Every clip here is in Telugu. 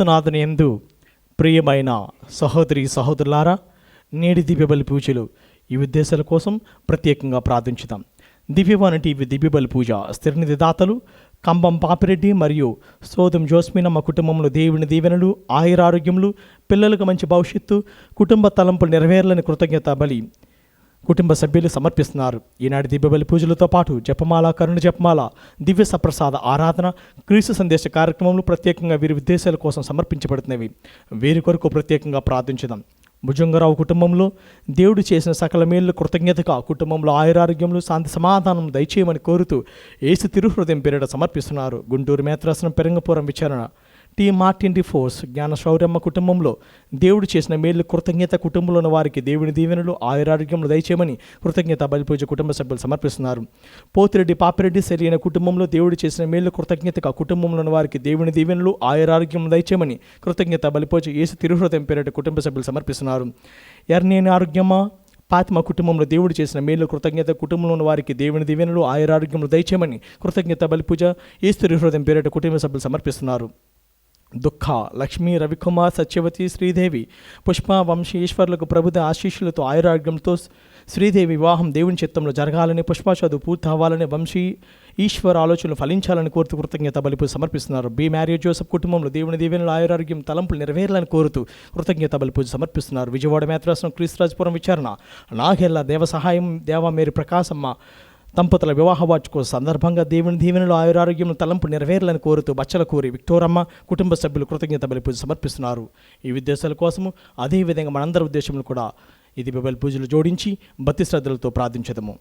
క్రీస్తునాథుని యందు ప్రియమైన సహోదరి సహోదరులారా, నేటి దివ్యబలి పూజలు ఈ ఉద్దేశాల కోసం ప్రత్యేకంగా ప్రార్థించుదాం. దివ్యవాణి టీవీ దివ్యబలి పూజ స్థిరనిధి దాతలు కంబం పాపిరెడ్డి మరియు సోదం జోస్మినమ్మ కుటుంబంలో దేవుని దీవెనలు, ఆయురారోగ్యములు, పిల్లలకు మంచి భవిష్యత్తు, కుటుంబ తలంపులు నెరవేరాలని కృతజ్ఞత బలి కుటుంబ సభ్యులు సమర్పిస్తున్నారు. ఈనాటి దివ్యబలి పూజలతో పాటు జపమాల, కరుణ జపమాల, దివ్య సప్రసాద ఆరాధన, క్రీస్తు సందేశ కార్యక్రమంలో ప్రత్యేకంగా వీరి ఉద్దేశాల కోసం సమర్పించబడుతున్నవి. వీరి కొరకు ప్రత్యేకంగా ప్రార్థించుదాం. భుజంగరావు కుటుంబంలో దేవుడు చేసిన సకల మేలు కృతజ్ఞతగా కుటుంబంలో ఆయురారోగ్యములు, శాంతి సమాధానం దయచేయమని కోరుతూ యేసు తిరుహృదయం పేరిట సమర్పిస్తున్నారు. గుంటూరు మేత్రాసనం పెరంగపురం విచారణ టీ మార్టిన్ డిఫోర్స్ జ్ఞాన శౌర్యమ్మ కుటుంబంలో దేవుడు చేసిన మేలు కృతజ్ఞత, కుటుంబంలో ఉన్న వారికి దేవుని దీవెనలు, ఆయురారోగ్యములు దయచేయమని కృతజ్ఞత బలిపూజ కుటుంబ సభ్యులు సమర్పిస్తున్నారు. పోతిరెడ్డి పాపిరెడ్డి సరైన కుటుంబంలో దేవుడు చేసిన మేలు కృతజ్ఞతగా కుటుంబంలో ఉన్న వారికి దేవుని దీవెనలు, ఆయురారోగ్యములు దయచేయమని కృతజ్ఞత బలిపూజ యేసు తిరుహృదయం పేరిట కుటుంబ సభ్యులు సమర్పిస్తున్నారు. ఎర్నేని ఆరోగ్యమా పాతిమ కుటుంబంలో దేవుడు చేసిన మేలు కృతజ్ఞత, కుటుంబంలో ఉన్న వారికి దేవుని దీవెనలు, ఆయురారోగ్యములు దయచేయమని కృతజ్ఞత బలిపూజ యేసు తిరుహృదయం పేరిట కుటుంబ సభ్యులు సమర్పిస్తున్నారు. దుఃఖ లక్ష్మీ, రవికుమార్, సత్యవతి, శ్రీదేవి, పుష్ప, వంశీ ఈశ్వర్లకు ప్రభుద ఆశీస్సులతో ఆయురారోగ్యంతో శ్రీదేవి వివాహం దేవుని చిత్తంలో జరగాలని, పుష్ప చదువు పూర్తి అవ్వాలని, వంశీ ఈశ్వర్ ఆలోచనలు ఫలించాలని కోరుతూ కృతజ్ఞత బలిపూజ సమర్పిస్తున్నారు. బి మ్యారియో జోసెఫ్ కుటుంబంలో దేవుని దీవెనలు, ఆయురారోగ్యం, తలంపులు నెరవేరాలని కోరుతూ కృతజ్ఞత బలిపూజ సమర్పిస్తున్నారు. విజయవాడ మేత్రాసనం క్రీస్తురాజపురం విచారణ నాగెల్ల దేవ సహాయం, దేవ మేరీ ప్రకాశమ్మ దంపతుల వివాహ వార్షికోత్సవ సందర్భంగా దేవుని దీవెనలు, ఆయురారోగ్యం, తలంపు నెరవేరాలని కోరుతూ బచ్చలకూరి విక్టోరమ్మ కుటుంబ సభ్యులు కృతజ్ఞత బలిపూజ సమర్పిస్తున్నారు. ఈ ఉద్దేశాల కోసము అదేవిధంగా మనందరి ఉద్దేశములు కూడా ఇది బలి పూజలు జోడించి భక్తి శ్రద్ధలతో ప్రార్థించదము.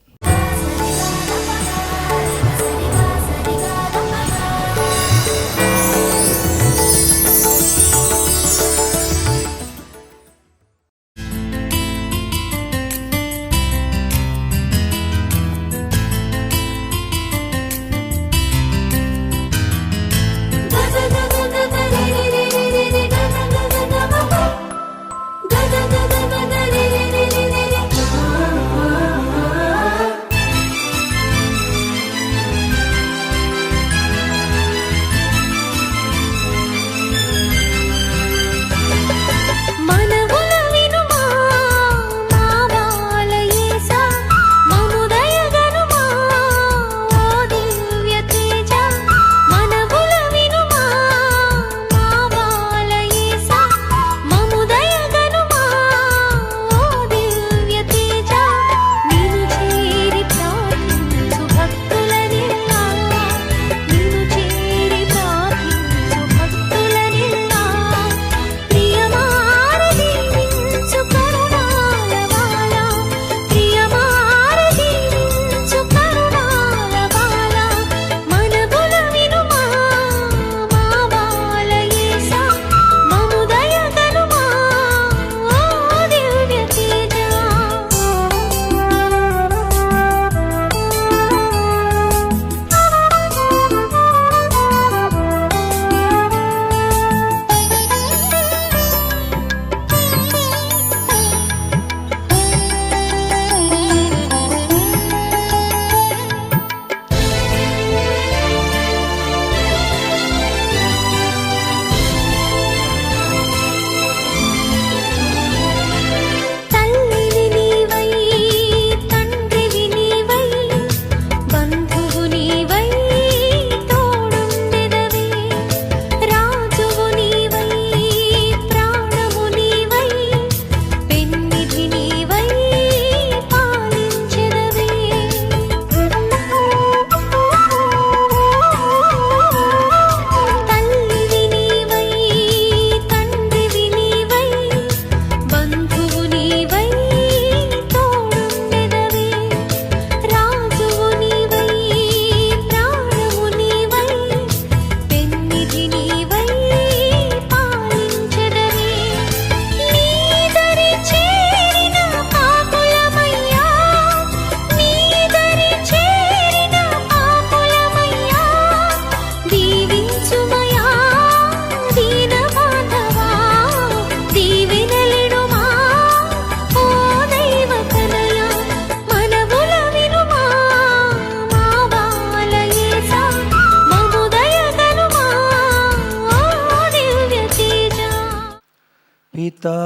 పితా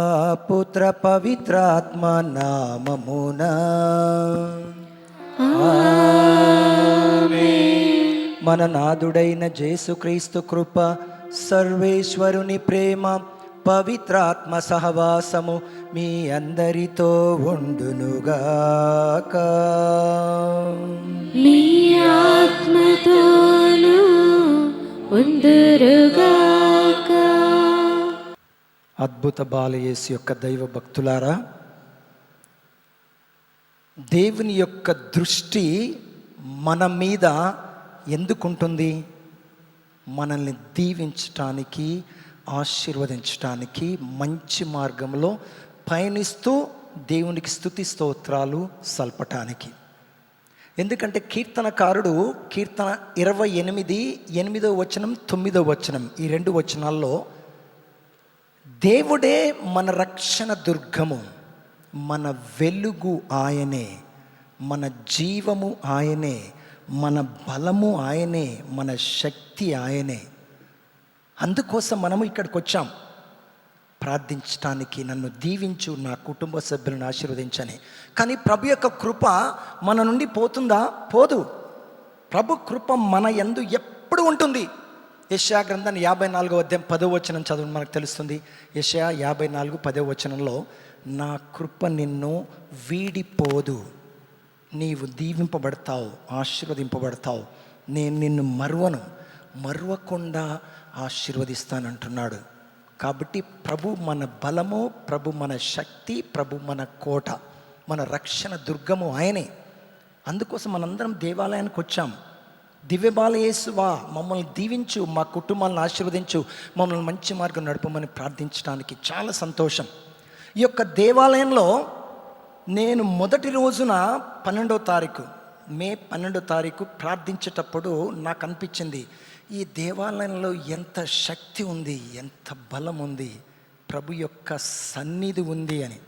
పుత్ర పవిత్రాత్మ నామమున మన నాథుడైన యేసుక్రీస్తు కృప, సర్వేశ్వరుని ప్రేమ, పవిత్రాత్మ సహవాసము మీ అందరితో ఉండునుగాక. మీ ఆత్మతోను ఉండురుగాక. అద్భుత బాలయేసు యొక్క దైవ భక్తులారా, దేవుని యొక్క దృష్టి మన మీద ఎందుకుంటుంది? మనల్ని దీవించటానికి, ఆశీర్వదించటానికి, మంచి మార్గంలో పయనిస్తూ దేవునికి స్తుతి స్తోత్రాలు సల్పటానికి. ఎందుకంటే కీర్తనకారుడు కీర్తన 28:8 వచనం 9 వచనం ఈ 2 వచనాల్లో దేవుడే మన రక్షణ దుర్గము, మన వెలుగు ఆయనే, మన జీవము ఆయనే, మన బలము ఆయనే, మన శక్తి ఆయనే. అందుకోసం మనము ఇక్కడికి వచ్చాం, ప్రార్థించటానికి. నన్ను దీవించు, నా కుటుంబ సభ్యులను ఆశీర్వదించని. కానీ ప్రభు యొక్క కృప మన నుండి పోతుందా? పోదు. ప్రభు కృప మన యందు ఎప్పుడు ఉంటుంది. యెషయా గ్రంథం 54వ అధ్యాయం 10వ వచనం చదువు, మనకు తెలుస్తుంది. యెషయా 54, 10వ వచనంలో, నా కృప నిన్ను వీడిపోదు, నీవు దీవింపబడతావు, ఆశీర్వదింపబడతావు, నేను నిన్ను మరువకుండా ఆశీర్వదిస్తానంటున్నాడు. కాబట్టి ప్రభు మన బలము, ప్రభు మన శక్తి, ప్రభు మన కోట, మన రక్షణ దుర్గము ఆయనే. అందుకోసం మనందరం దేవాలయానికి వచ్చాం. దివ్య బాలయేసువా, మమ్మల్ని దీవించు, మా కుటుంబాలను ఆశీర్వదించు, మమ్మల్ని మంచి మార్గం నడపమని ప్రార్థించడానికి చాలా సంతోషం. ఈ యొక్క దేవాలయంలో నేను మొదటి రోజున 12వ తారీఖు, మే 12వ తారీఖు ప్రార్థించేటప్పుడు నాకు అనిపించింది, ఈ దేవాలయంలో ఎంత శక్తి ఉంది, ఎంత బలం ఉంది, ప్రభు యొక్క సన్నిధి ఉంది అని.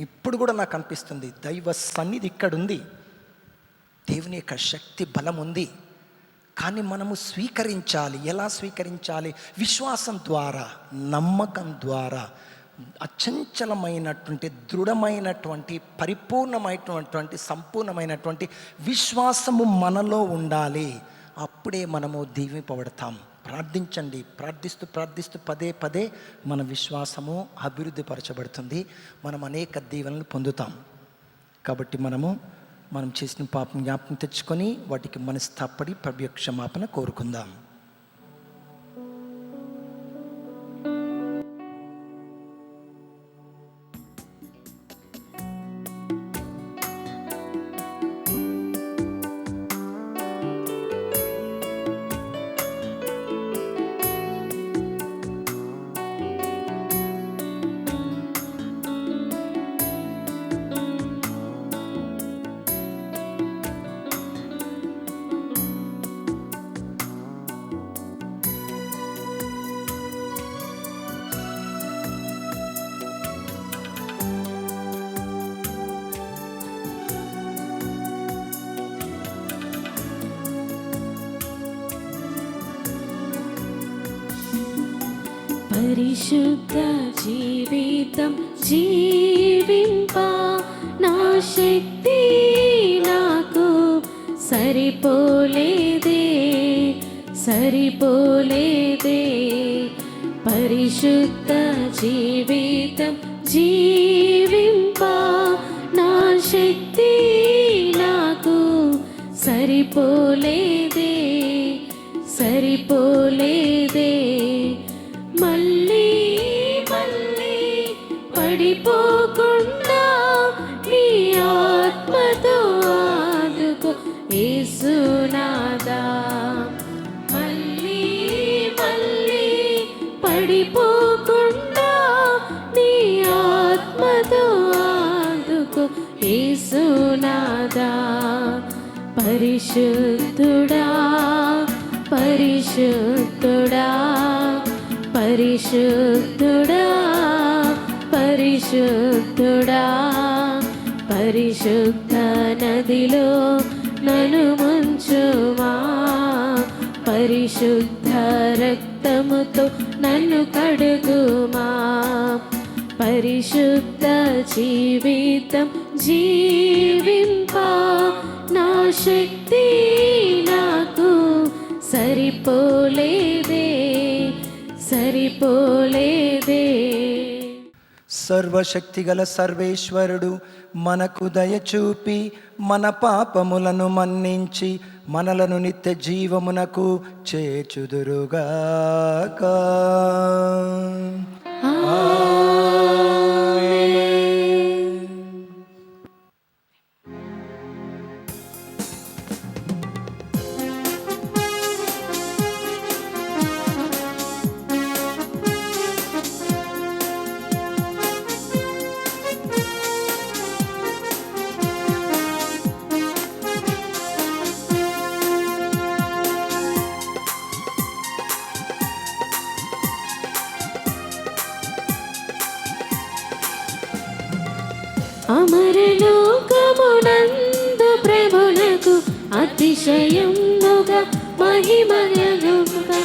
ఇప్పుడు కూడా నాకు అనిపిస్తుంది, దైవ సన్నిధి ఇక్కడ ఉంది, దేవుని యొక్క శక్తి బలం ఉంది. కానీ మనము స్వీకరించాలి. ఎలా స్వీకరించాలి? విశ్వాసం ద్వారా, నమ్మకం ద్వారా. అచంచలమైనటువంటి, దృఢమైనటువంటి, పరిపూర్ణమైనటువంటి, సంపూర్ణమైనటువంటి విశ్వాసము మనలో ఉండాలి. అప్పుడే మనము దీవింపబడతాం. ప్రార్థించండి. ప్రార్థిస్తూ పదే మన విశ్వాసము అభివృద్ధి పరచబడుతుంది. మనం అనేక దీవెనలు పొందుతాం. కాబట్టి మనం చేసిన పాపం జ్ఞాపకం తెచ్చుకొని వాటికి మనస్తాపడి ప్రభు యొక్క క్షమాపణ కోరుకుందాం. పరిశుద్ధ జీవితం జీవింప నా శక్తి నాకు సరిపోలేదే. పరిశుద్ధ జీవితం జీవింప నా శక్తి నాకు సరిపోలేదే. మళ్ళీ పడిపోకుండా నీ ఆత్మతో ఆదుకో యేసునాథా. మళ్ళీ పడిపోకుండా నీ ఆత్మతో ఆదుకో యేసునాథా. పరిశుద్ధుడా పరిశుద్ధుడా పరిశుద్ధ నదిలో నన్ను ముంచుమా. పరిశుద్ధ రక్తం రక్తముతో నన్ను కడుగుమా. పరిశుద్ధ జీవితం జీవింప నా శక్తి నాకు సరిపోలేదే, సరిపోలేదే. సర్వశక్తిగల సర్వేశ్వరుడు మనకు దయచూపి మన పాపములను మన్నించి మనలను నిత్య జీవమునకు చేర్చుదురుగాక. అమరలోకమునందు ప్రభునకు అతిశయముగా మహిమయగుగా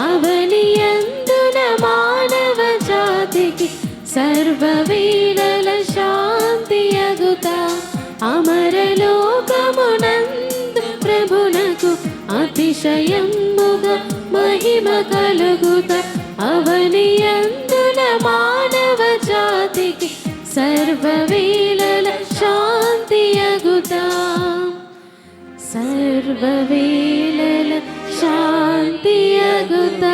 అవనియందున మానవ జాతికి సర్వవేళల శాంతియగుతా. అమరలోకమునందు ప్రభునకు అతిశయముగా మహిమ కలుగుతా. అవనియందున మానవ జాతికి సర్వవేళల శాంతియగుతా, సర్వవేళల శాంతియగుతా.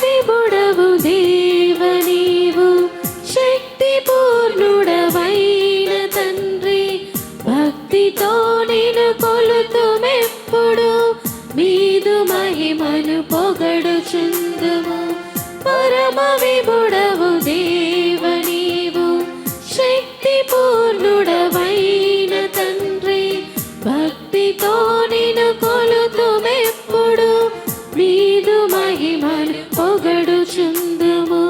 విభుడవు దేవ నీవు, శక్తి పూర్ణుడవైన తండ్రి. భక్తితో నిన్ను కొలుతుమెప్పుడు, మీదు మహిమను పొగడుచుందుము. పరమ విభుడవు దేవ నీవు, శక్తి పూర్ణుడవైన తండ్రి. భక్తితో నిన్ను కొలుతుమెప్పుడు, మీదు మహిమను పొగడుచుందుము,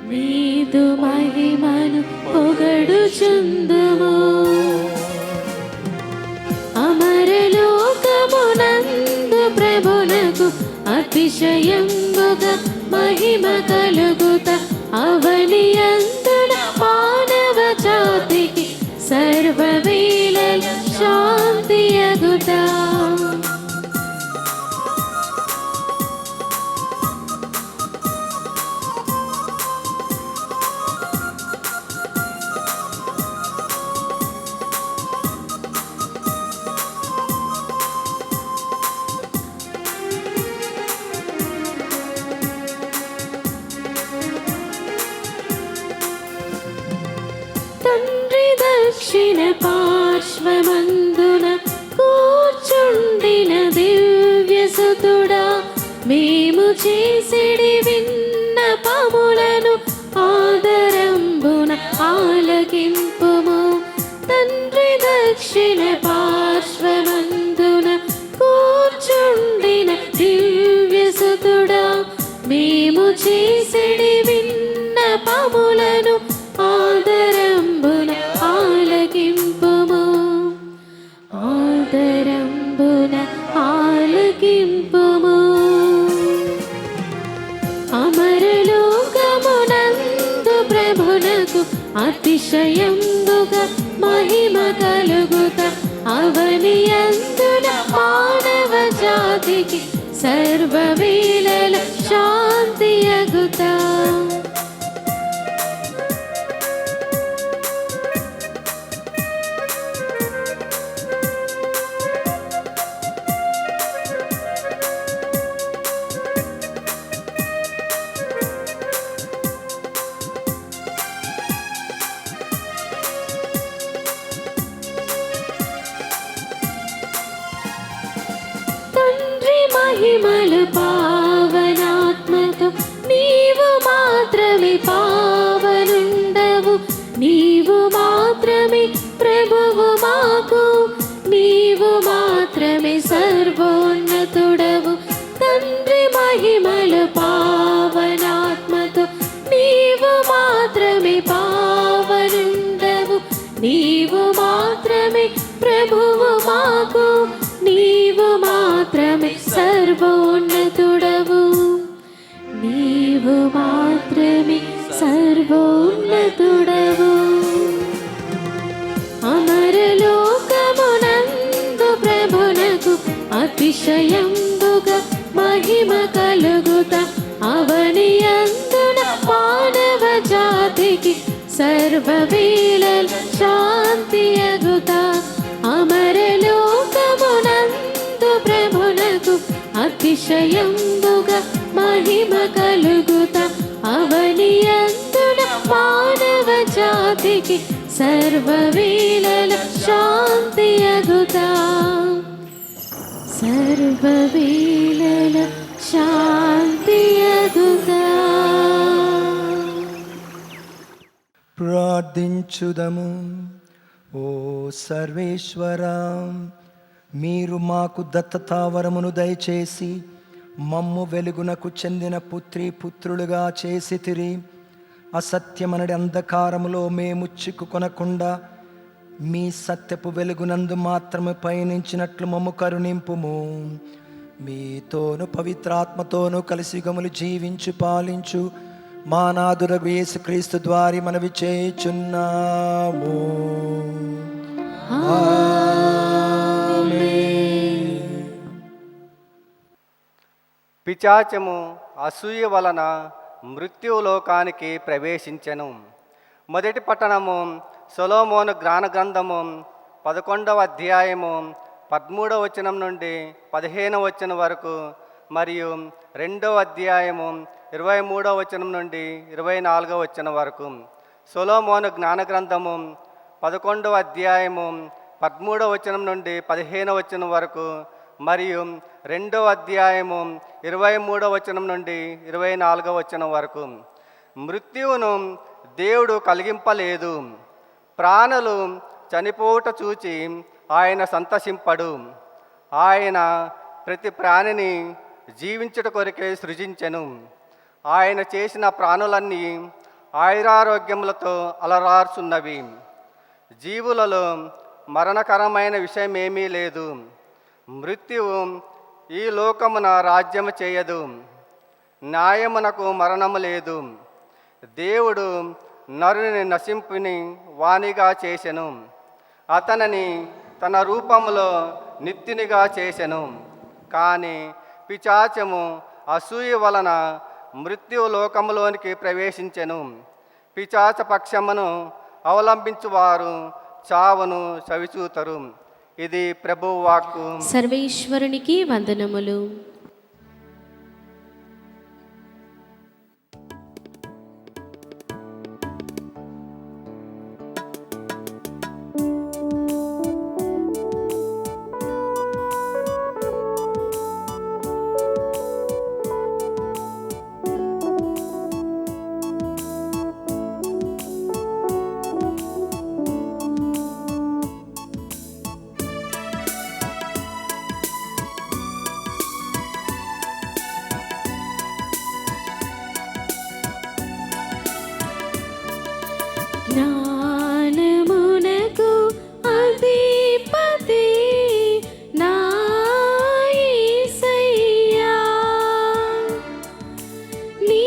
మీదు మహిమను పొగడుచుందుము. అమరలోకమునందు ప్రభునకు అతిశయముగా మహిమ కలుగుతా. అవనియందున మానవ జాతికి సర్వవేళల శాంతియగుతా. తండ్రి దక్షిణ పార్శ్వమందున కూర్చుండిన దివ్యసుతుడా, మేము చేసిడి విన్నపములను ఆదరంబున ఆలకింపుము. తండ్రి దక్షిణ పార్శ్వమందున కూర్చుండిన దివ్యసుతుడా, మేము చేసిడి విన్నపములను ఆదరంబున ఆలకింపుము, ఆదరంబున ఆలకింపుము. అమరలోకమునందు ప్రభునకు అతిశయముగా మహిమ కలుగుతా. అవనియందున మానవ జాతికి సర్వవేళల శాంతియగుతా. మహిమలు పావనాత్మతో నీవు మాత్రమే పావనుండగా, ప్రభువు మాకు నీవు మాత్రమే సర్వోన్నతుడవు. తండ్రి మహిమలు పావనాత్మతో నీవు మాత్రమే పావనుండవు. నీవు మాత్రమే ప్రభువు మాకు నీవు మాత్రమే సర్వోన్నతుడవు. నీవు మాత్రమే సర్వోన్నతుడవు. అమరలోకమునందు ప్రభునకు అతిశయంబుగా మహిమ కలుగుత అవనియందున మానవ జాతికి సర్వవేళల శాంతి అగుత. అమరలోకమునందు ప్రభునకు అతిశయంబుగా మహిమ కలుగుత అవనియందున మానవ జాతికి సర్వవేళల శాంతి అగుత. సర్వవేళల శాంతి అగుత. ప్రార్థించుదము. ఓ సర్వేశ్వరా, మీరు మాకు దత్తతావరమును దయచేసి మమ్ము వెలుగునకు చెందిన పుత్రులుగా చేసితిరి. అసత్యమనడి అంధకారములో మేము చిక్కుకొనకుండా మీ సత్యపు వెలుగునందు మాత్రమే పయనించినట్లు మమ్ము కరుణింపుము. మీతోను పవిత్రాత్మతోనూ కలిసి గములు జీవించు పాలించు మా నాథుడగు యేసుక్రీస్తు ద్వారా మనవి చేయుచున్నాము. పిశాచము అసూయ వలన మృత్యులోకానికి ప్రవేశించెను. మొదటి పట్టణము సొలొమోను జ్ఞాన గ్రంథము 11వ అధ్యాయము 13వ వచనం నుండి 15వ వచనం వరకు, మరియు 2వ అధ్యాయము 23వ వచనం నుండి 24వ వచనం వరకు. సొలొమోను జ్ఞాన గ్రంథము 11వ అధ్యాయము 13వ వచనం నుండి 15వ వచనం వరకు, మరియు 2వ అధ్యాయము 23వ వచనం నుండి 24వ వచనం వరకు. మృత్యువును దేవుడు కలిగింపలేదు, ప్రాణులు చనిపోవుట చూచి ఆయన సంతసింపడు. ఆయన ప్రతి ప్రాణిని జీవించుట కొరకే సృజించెను. ఆయన చేసిన ప్రాణులన్నీ ఆయురారోగ్యములతో అలరార్చున్నవి. జీవులలో మరణకరమైన విషయమేమీ లేదు. మృత్యువు ఈ లోకమున రాజ్యము చేయదు. న్యాయమునకు మరణము లేదు. దేవుడు నరుని నశింపుని వానిగా చేసెను. అతనిని తన రూపములో నిత్యునిగా చేసెను. కానీ పిశాచము అసూయ వలన మృత్యు లోకములోనికి ప్రవేశించెను. పిశాచ పక్షమును అవలంబించువారు చావును చవిచూతరు. ఇది ప్రభువు వాక్కు. సర్వేశ్వరునికి వందనములు. జ్ఞానమునకు అధిపతి నా యేసయ్యా, నీ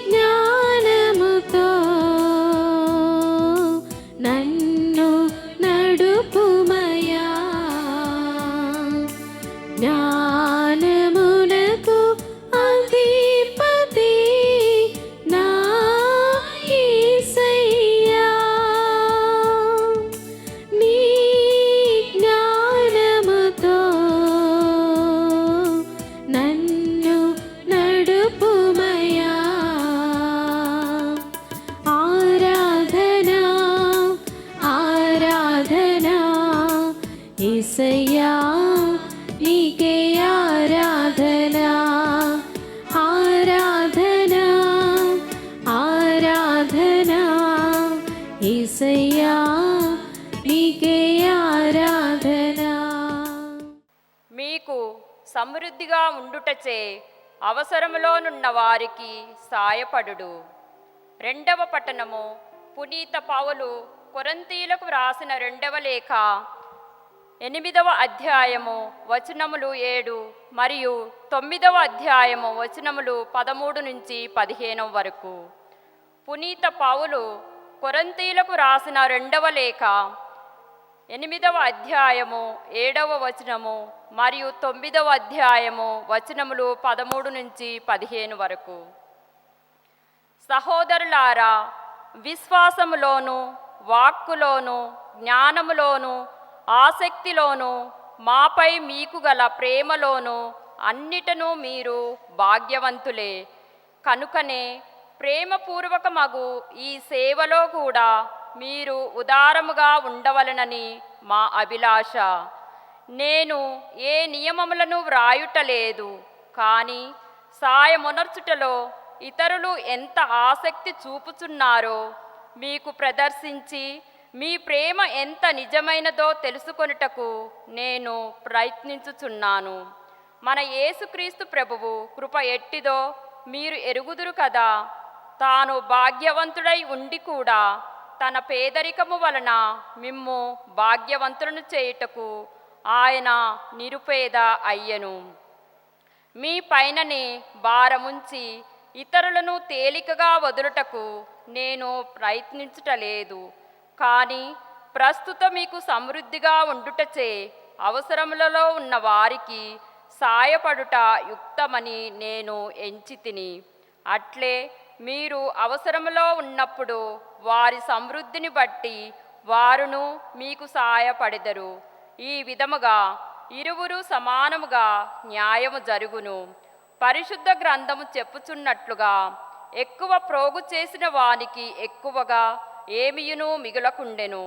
జ్ఞానముతో నన్ను నడుపుమయా. జ్ఞానమునకు అధిపతి నా యేసయ్యా, నీ జ్ఞానముతో నన్ను నడుపుమయా. ఆరాధనా ఆరాధనా యేసయ్యా, నీకే ఆరాధనా. ఆరాధనా ఆరాధనా యేసయ్యా, నీకే నీకే ఆరాధన. మీకు సమృద్ధిగా ఉండుటచే అవసరములోనున్న వారికి సాయపడుడు. రెండవ పట్టణము. పునీత పౌలు కొరింథీయులకు వ్రాసిన రెండవ లేఖ 8వ అధ్యాయము వచనములు 7 మరియు 9వ అధ్యాయము వచనములు 13 నుంచి 15 వరకు. పునీత పౌలు కొరింథీయులకు రాసిన రెండవ లేఖ 8వ అధ్యాయము 7వ వచనము మరియు 9వ అధ్యాయము వచనములు 13 నుంచి 15 వరకు. సహోదరులారా, విశ్వాసములోను, వాక్కులోను, జ్ఞానములోను, ఆసక్తిలోను, మాపై మీకు గల ప్రేమలోను అన్నిటను మీరు భాగ్యవంతులే. కనుకనే ప్రేమపూర్వకమగు ఈ సేవలో కూడా మీరు ఉదారముగా ఉండవలనని మా అభిలాష. నేను ఏ నియమములను వ్రాయుటలేదు, కానీ సాయమునర్చుటలో ఇతరులు ఎంత ఆసక్తి చూపుచున్నారో మీకు ప్రదర్శించి మీ ప్రేమ ఎంత నిజమైనదో తెలుసుకొనుటకు నేను ప్రయత్నించుచున్నాను. మన యేసుక్రీస్తు ప్రభువు కృప ఎట్టిదో మీరు ఎరుగుదురు కదా. తాను భాగ్యవంతుడై ఉండి కూడా తన పేదరికము వలన మిమ్ము భాగ్యవంతులను చేయుటకు ఆయన నిరుపేద అయ్యను. మీ పైననే భారముంచి ఇతరులను తేలికగా వదులుటకు నేను ప్రయత్నించుటలేదు, కానీ ప్రస్తుతం మీకు సమృద్ధిగా ఉండుటచే అవసరములలో ఉన్న వారికి సాయపడుట యుక్తమని నేను ఎంచితిని. అట్లే మీరు అవసరములో ఉన్నప్పుడు వారి సమృద్ధిని బట్టి వారును మీకు సాయపడెదరు. ఈ విధముగా ఇరువురు సమానముగా న్యాయము జరుగును. పరిశుద్ధ గ్రంథము చెప్పుచున్నట్లుగా ఎక్కువ ప్రోగు చేసిన వానికి ఎక్కువగా ఏమియును మిగులకుండెను,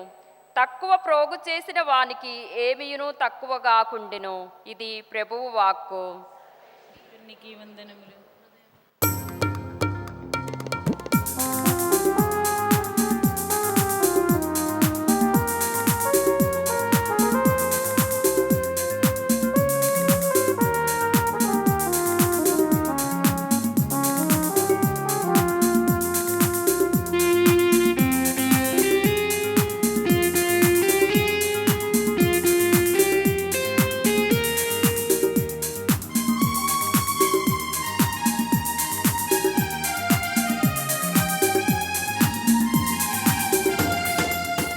తక్కువ ప్రోగు చేసిన వానికి ఏమియును తక్కువగా కుండెను. ఇది ప్రభువు వాక్కు. నీకు వందనములు.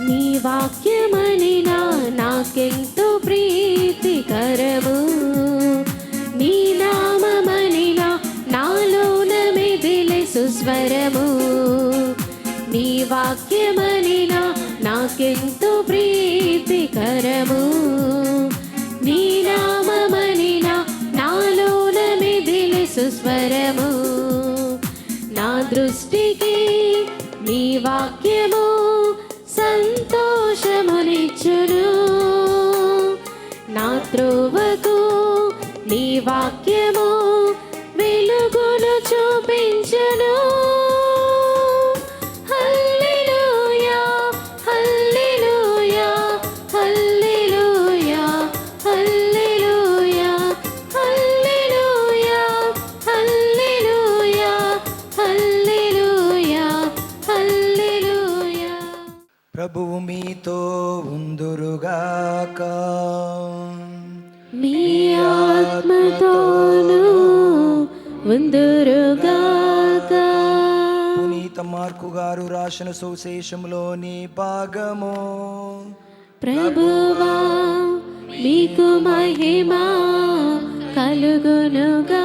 నీ వాక్యమనినా నాకెంతో ప్రీతికరము. నీ నామమనినా నాలోన మెదిలే సుస్వరము. నీ వాక్యమనినా నాకెంతో ప్రీతికరము. నీ నామమనినా నాలోన మెదిలే సుస్వరము. నా దృష్టికి నీ వాక్యము సంతోషమునిచ్చును. నా త్రోవకు నీ వాక్యము వెలుగును చూపించును. హల్లెలూయా, hallelujah, hallelujah, hallelujah, hallelujah, hallelujah, hallelujah, హల్లెలూయా. ప్రభువు మీతో ఉందురుగాక. మీ ఆత్మతోను ఉందురుగాక. పునీత మార్కు గారు రాసిన సువిశేషంలోని భాగము. ప్రభువా మీకు మహిమ కలుగునుగాక.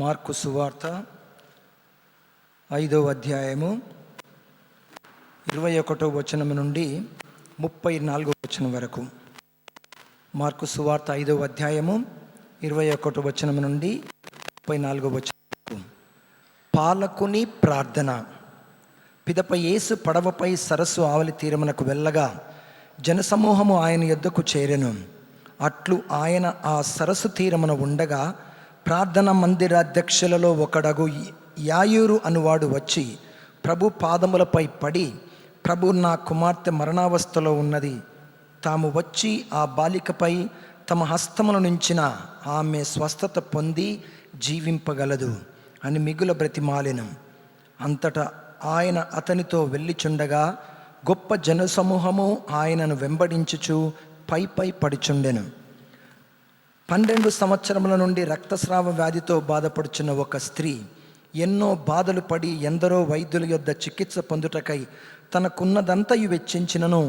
మార్కు సువార్త 5వ అధ్యాయము 21వ వచనం నుండి 34వ వచనం వరకు. మార్కు సువార్త 5వ అధ్యాయము 21వ వచనం నుండి 34వ వచనం వరకు. పాలకుని ప్రార్థన. పిదప యేసు పడవపై సరస్సు ఆవలి తీరమునకు వెళ్ళగా జనసమూహము ఆయన యొద్దకు చేరెను. అట్లు ఆయన ఆ సరస్సు తీరమున ఉండగా ప్రార్థన మందిరాధ్యక్షులలో ఒకడగు యాయూరు అనువాడు వచ్చి ప్రభు పాదములపై పడి, ప్రభు, నా కుమార్తె మరణావస్థలో ఉన్నది, తాము వచ్చి ఆ బాలికపై తమ హస్తముల నుంచిన ఆమె స్వస్థత పొంది జీవింపగలదు అని మిగుల బ్రతిమాలెను. అంతటా ఆయన అతనితో వెళ్ళిచుండగా గొప్ప జనసమూహము ఆయనను వెంబడించుచు పై పడిచుండెను. 12 సంవత్సరముల నుండి రక్తస్రావ వ్యాధితో బాధపడుచున్న ఒక స్త్రీ ఎన్నో బాధలు పడి ఎందరో వైద్యుల యొద్ద చికిత్స పొందుటకై తనకున్నదంతయు వెచ్చించినను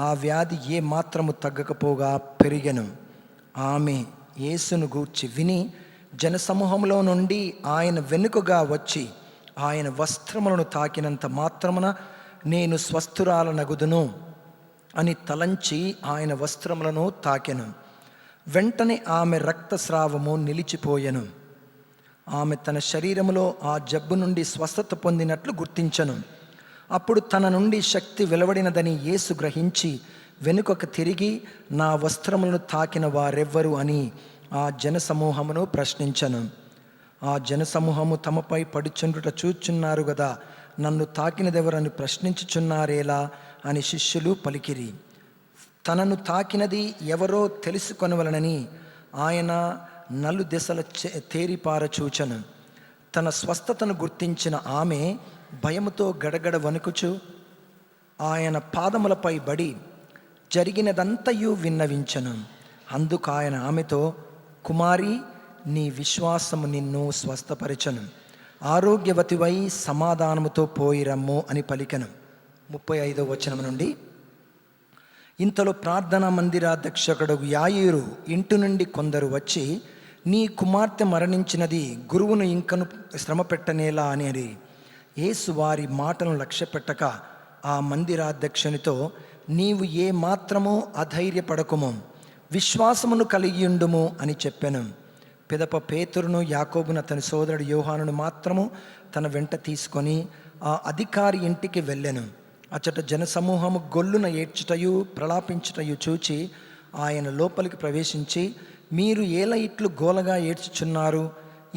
ఆ వ్యాధి ఏ మాత్రము తగ్గకపోగా పెరిగెను. ఆమె యేసును గూర్చి విని జనసమూహంలో నుండి ఆయన వెనుకగా వచ్చి ఆయన వస్త్రములను తాకినంత మాత్రమున నేను స్వస్థురాలనగుదును అని తలంచి ఆయన వస్త్రములను తాకెను. వెంటనే ఆమె రక్తస్రావము నిలిచిపోయెను. ఆమె తన శరీరములో ఆ జబ్బు నుండి స్వస్థత పొందినట్లు గుర్తించెను. అప్పుడు తన నుండి శక్తి వెలువడినదని యేసు గ్రహించి వెనుకకు తిరిగి, నా వస్త్రములను తాకిన వారెవ్వరు అని ఆ జనసమూహమును ప్రశ్నించెను. ఆ జనసమూహము తమపై పడుచుండుట చూచున్నారు గదా, నన్ను తాకినదెవరని ప్రశ్నించుచున్నారేలా అని శిష్యులు పలికిరి. తనను తాకినది ఎవరో తెలుసుకొనవలనని ఆయన నలుదెసల తేరిపార చూచెను. తన స్వస్థతను గుర్తించిన ఆమె భయముతో గడగడ వణుకుచు ఆయన పాదములపై బడి జరిగినదంతయు విన్నవించెను. అందుకు ఆయన ఆమెతో, కుమారి, నీ విశ్వాసము నిన్ను స్వస్థపరచెను, ఆరోగ్యవతివై సమాధానముతో పోయిరమ్ము అని పలికెను. 35వ వచనం నుండి, ఇంతలో ప్రార్థనా మందిరాధ్యక్షకుడు యాయీరు ఇంటి నుండి కొందరు వచ్చి, నీ కుమార్తె మరణించినది, గురువును ఇంకను శ్రమ పెట్టనేలా అని యేసు వారి మాటలను లక్ష్యపెట్టక ఆ మందిరాధ్యక్షునితో, నీవు ఏ మాత్రము అధైర్యపడకుము, విశ్వాసమును కలిగియుండుము అని చెప్పాను. పిదప పేతురును, యాకోబును, అతని సోదరుడు యోహానును మాత్రము తన వెంట తీసుకొని ఆ అధికారి ఇంటికి వెళ్ళెను. అచ్చట జనసమూహము గొల్లున ఏడ్చుటయు ప్రలాపించుటయు చూచి ఆయన లోపలికి ప్రవేశించి, మీరు ఏల ఇట్లు గోలగా ఏడ్చుచున్నారు,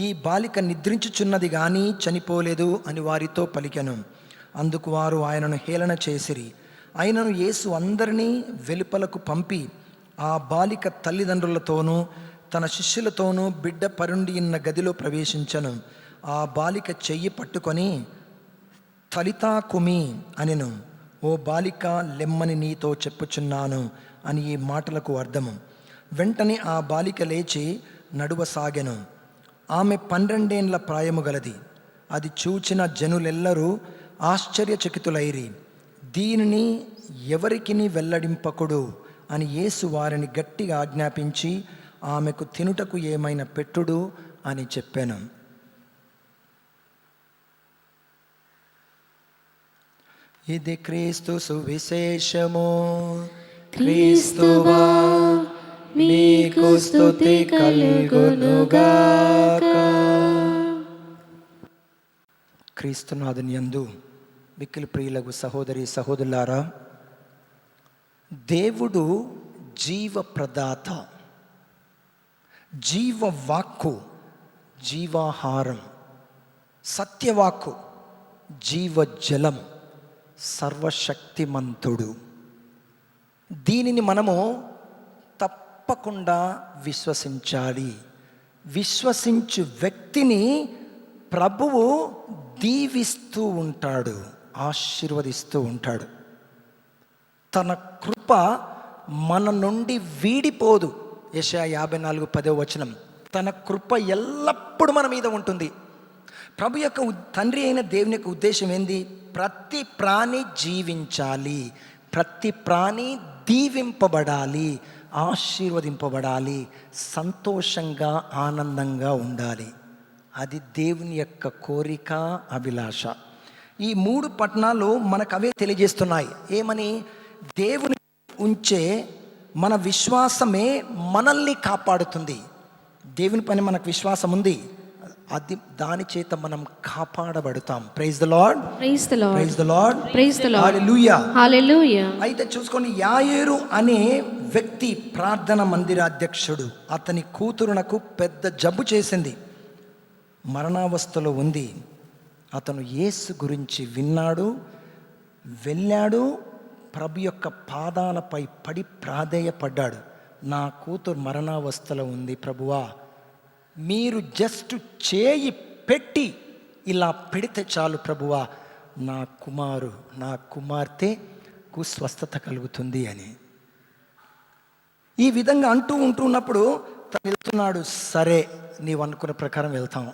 ఈ బాలిక నిద్రించుచున్నది గాని చనిపోలేదు అని వారితో పలికెను. అందుకు వారు ఆయనను హేళన చేసిరి. ఆయనను యేసు అందరినీ వెలుపలకు పంపి ఆ బాలిక తల్లిదండ్రులతోనూ తన శిష్యులతోనూ బిడ్డ పరుండి ఉన్న గదిలో ప్రవేశించను. ఆ బాలిక చెయ్యి పట్టుకొని తలితా కుమి అనెను, ఓ బాలిక లెమ్మని నీతో చెప్పుచున్నాను అని ఈ మాటలకు అర్థము. వెంటనే ఆ బాలిక లేచి నడువసాగెను. ఆమె 12 ఏండ్ల ప్రాయము గలది. అది చూచిన జనులెల్లరూ ఆశ్చర్యచకితులైరి. దీనిని ఎవరికిని వెల్లడింపకుడు అని యేసు వారిని గట్టిగా ఆజ్ఞాపించి ఆమెకు తినుటకు ఏమైనా పెట్టుడు అని చెప్పాను. ఇది క్రీస్తు సువిశేషము. క్రీస్తువా మీకు స్తుతి కలుగునుగాక. క్రీస్తునాథుని యందు మిక్కిలి ప్రియులకు సహోదరి సహోదరులారా, దేవుడు జీవ ప్రదాత, జీవవాక్కు, జీవాహారం, సత్యవాక్కు, జీవజలం, సర్వశక్తిమంతుడు. దీనిని మనము తప్పకుండా విశ్వసించాలి. విశ్వసించు వ్యక్తిని ప్రభువు దీవిస్తూ ఉంటాడు, ఆశీర్వదిస్తూ ఉంటాడు. తన కృప మన నుండి వీడిపోదు. యెషయా 54:10 తన కృప ఎల్లప్పుడూ మన మీద ఉంటుంది. ప్రభు యొక్క తండ్రి అయిన దేవుని యొక్క ఉద్దేశం ఏంది? ప్రతి ప్రాణి జీవించాలి, ప్రతి ప్రాణి దీవింపబడాలి, ఆశీర్వదింపబడాలి, సంతోషంగా ఆనందంగా ఉండాలి. అది దేవుని యొక్క కోరిక, అభిలాష. ఈ 3 పట్టణాలు మనకు అవే తెలియజేస్తున్నాయి. ఏమని? దేవుని ఉంచే మన విశ్వాసమే మనల్ని కాపాడుతుంది. దేవుని పైన మనకు విశ్వాసం ఉంది, అది దాని చేత మనం కాపాడబడతాం. Praise the lord, praise the lord, praise the lord, praise the Lord, hallelujah. Hallelujah. అయితే చూసుకోండి, యాయేరు అనే వ్యక్తి ప్రార్థన మందిరాధ్యక్షుడు. అతని కూతురునకు పెద్ద జబ్బు చేసింది, మరణావస్థలో ఉంది. అతను యేసు గురించి విన్నాడు, వెళ్ళాడు, ప్రభు యొక్క పాదాలపై పడి ప్రాధేయపడ్డాడు. నా కూతురు మరణావస్థలో ఉంది ప్రభువా, మీరు జస్ట్ చేయి పెట్టి ఇలా పెడితే చాలు ప్రభువా, నా కుమార్తెకు స్వస్థత కలుగుతుంది అని. ఈ విధంగా ఉంటున్నప్పుడు తను వెళ్తున్నాడు. సరే, నీవు అనుకున్న ప్రకారం వెళ్తాం.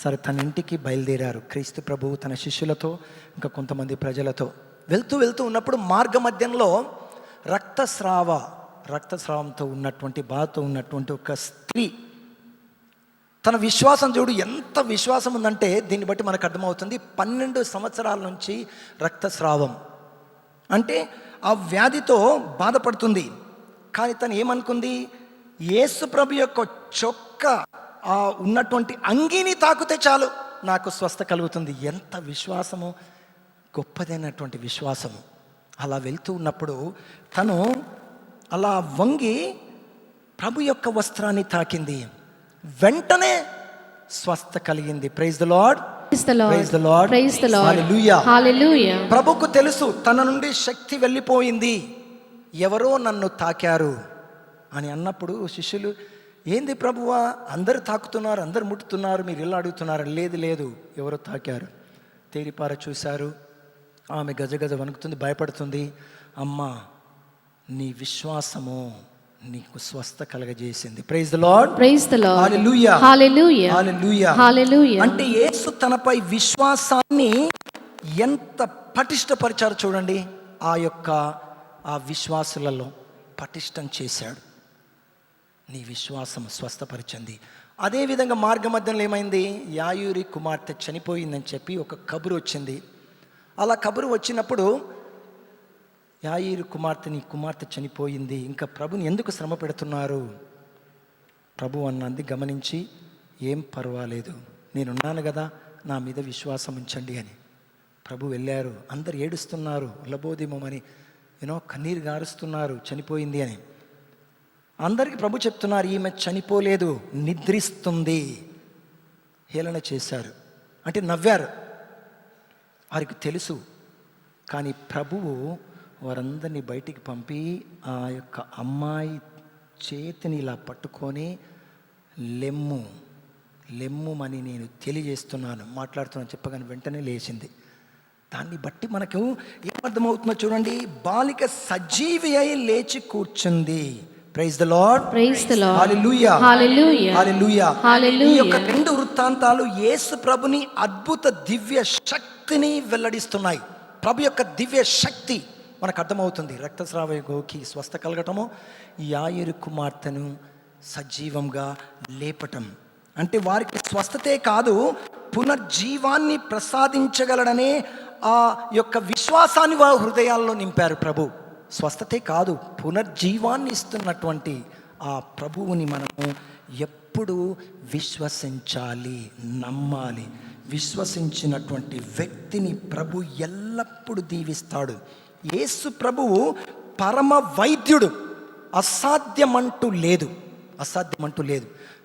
సరే, తన ఇంటికి బయలుదేరారు క్రీస్తు ప్రభువు తన శిష్యులతో ఇంకా కొంతమంది ప్రజలతో. వెళ్తూ ఉన్నప్పుడు మార్గ మధ్యంలో రక్తస్రావంతో ఉన్నటువంటి బాధతో ఉన్నటువంటి ఒక స్త్రీ, తన విశ్వాసం చూడు, ఎంత విశ్వాసం ఉందంటే దీన్ని బట్టి మనకు అర్థమవుతుంది. 12 సంవత్సరాల నుంచి రక్తస్రావం అంటే ఆ వ్యాధితో బాధపడుతుంది. కానీ తను ఏమనుకుంది, యేసు ప్రభు యొక్క చొక్కా ఆ ఉన్నటువంటి అంగీని తాకితే చాలు నాకు స్వస్థ కలుగుతుంది. ఎంత విశ్వాసము, గొప్పదైనటువంటి విశ్వాసము. అలా వెళ్తూ ఉన్నప్పుడు తను అలా వంగి ప్రభు యొక్క వస్త్రాన్ని తాకింది, వెంటనే స్వస్థ కలిగింది. Praise the lord, praise the lord, praise the lord, praise the Lord, hallelujah, hallelujah. ప్రభుకు తెలుసు తన నుండి శక్తి వెళ్ళిపోయింది, ఎవరో నన్ను తాకారు అని అన్నప్పుడు శిష్యులు, ఏంది ప్రభువా, అందరు తాకుతున్నారు, అందరు ముట్టుతున్నారు, మీరు ఇలా అడుగుతున్నారు. లేదు, ఎవరో తాకారు. తేరిపార చూశారు, ఆమె గజగజ వణుకుతుంది, భయపడుతుంది. అమ్మా, నీ విశ్వాసము నీకు స్వస్థ కలగజేసింది. Praise the lord, praise the Lord, hallelujah, hallelujah, hallelujah, hallelujah. అంటే యేసు తనపై విశ్వాసాన్ని ఎంత పటిష్టపరిచారు చూడండి. ఆ విశ్వాసులలో పటిష్టం చేశాడు. నీ విశ్వాసం స్వస్థపరిచింది. అదేవిధంగా మార్గ మధ్యంలో ఏమైంది, యాయూరి కుమార్తె చనిపోయిందని చెప్పి ఒక కబురు వచ్చింది. అలా కబురు వచ్చినప్పుడు యాయూరి నీ కుమార్తె చనిపోయింది, ఇంకా ప్రభుని ఎందుకు శ్రమ పెడుతున్నారు? ప్రభు అన్నది గమనించి, ఏం పర్వాలేదు, నేనున్నాను కదా, నా మీద విశ్వాసం ఉంచండి అని. ప్రభు వెళ్ళారు. అందరు ఏడుస్తున్నారు, లబోదిమని కన్నీరు గారుస్తున్నారు, చనిపోయింది అని. అందరికీ ప్రభు చెప్తున్నారు, ఈమె చనిపోలేదు, నిద్రిస్తుంది. హేళన చేశారు, అంటే నవ్వారు. వారికి తెలుసు. కానీ ప్రభువు వారందరినీ బయటికి పంపి ఆ యొక్క అమ్మాయి చేతిని ఇలా పట్టుకొని లెమ్ముమని నేను తెలియజేస్తున్నాను, మాట్లాడుతున్నాను చెప్పగానే వెంటనే లేచింది. దాన్ని బట్టి మనకు ఏమర్థమవుతుందో చూడండి, బాలిక సజీవి అయి లేచి కూర్చుంది. Praise the lord, praise the Lord, hallelujah, hallelujah, hallelujah, hallelujah. ఈ యొక్క 2 వృత్తాంతాలు యేసు ప్రభుని అద్భుత దివ్య శక్తిని వెల్లడిస్తున్నాయి. ప్రభు యొక్క దివ్య శక్తి మనకు అర్థమవుతుంది. రక్తస్రావకి స్వస్థ కలగటము, యాయేరు కుమార్తెను సజీవంగా లేపటం, అంటే వారికి స్వస్థతే కాదు, పునర్జీవాన్ని ప్రసాదించగలడనే ఆ యొక్క విశ్వాసాన్ని వారి హృదయాల్లో నింపారు ప్రభు. స్వస్థతే కాదు, పునర్జీవాన్ని ఇస్తున్నటువంటి ఆ ప్రభువుని మనము ఎప్పుడు విశ్వసించాలి, నమ్మాలి. విశ్వసించినటువంటి వ్యక్తిని ప్రభు ఎల్లప్పుడూ దీవిస్తాడు. యేసు ప్రభువు పరమ వైద్యుడు, అసాధ్యమంటూ లేదు.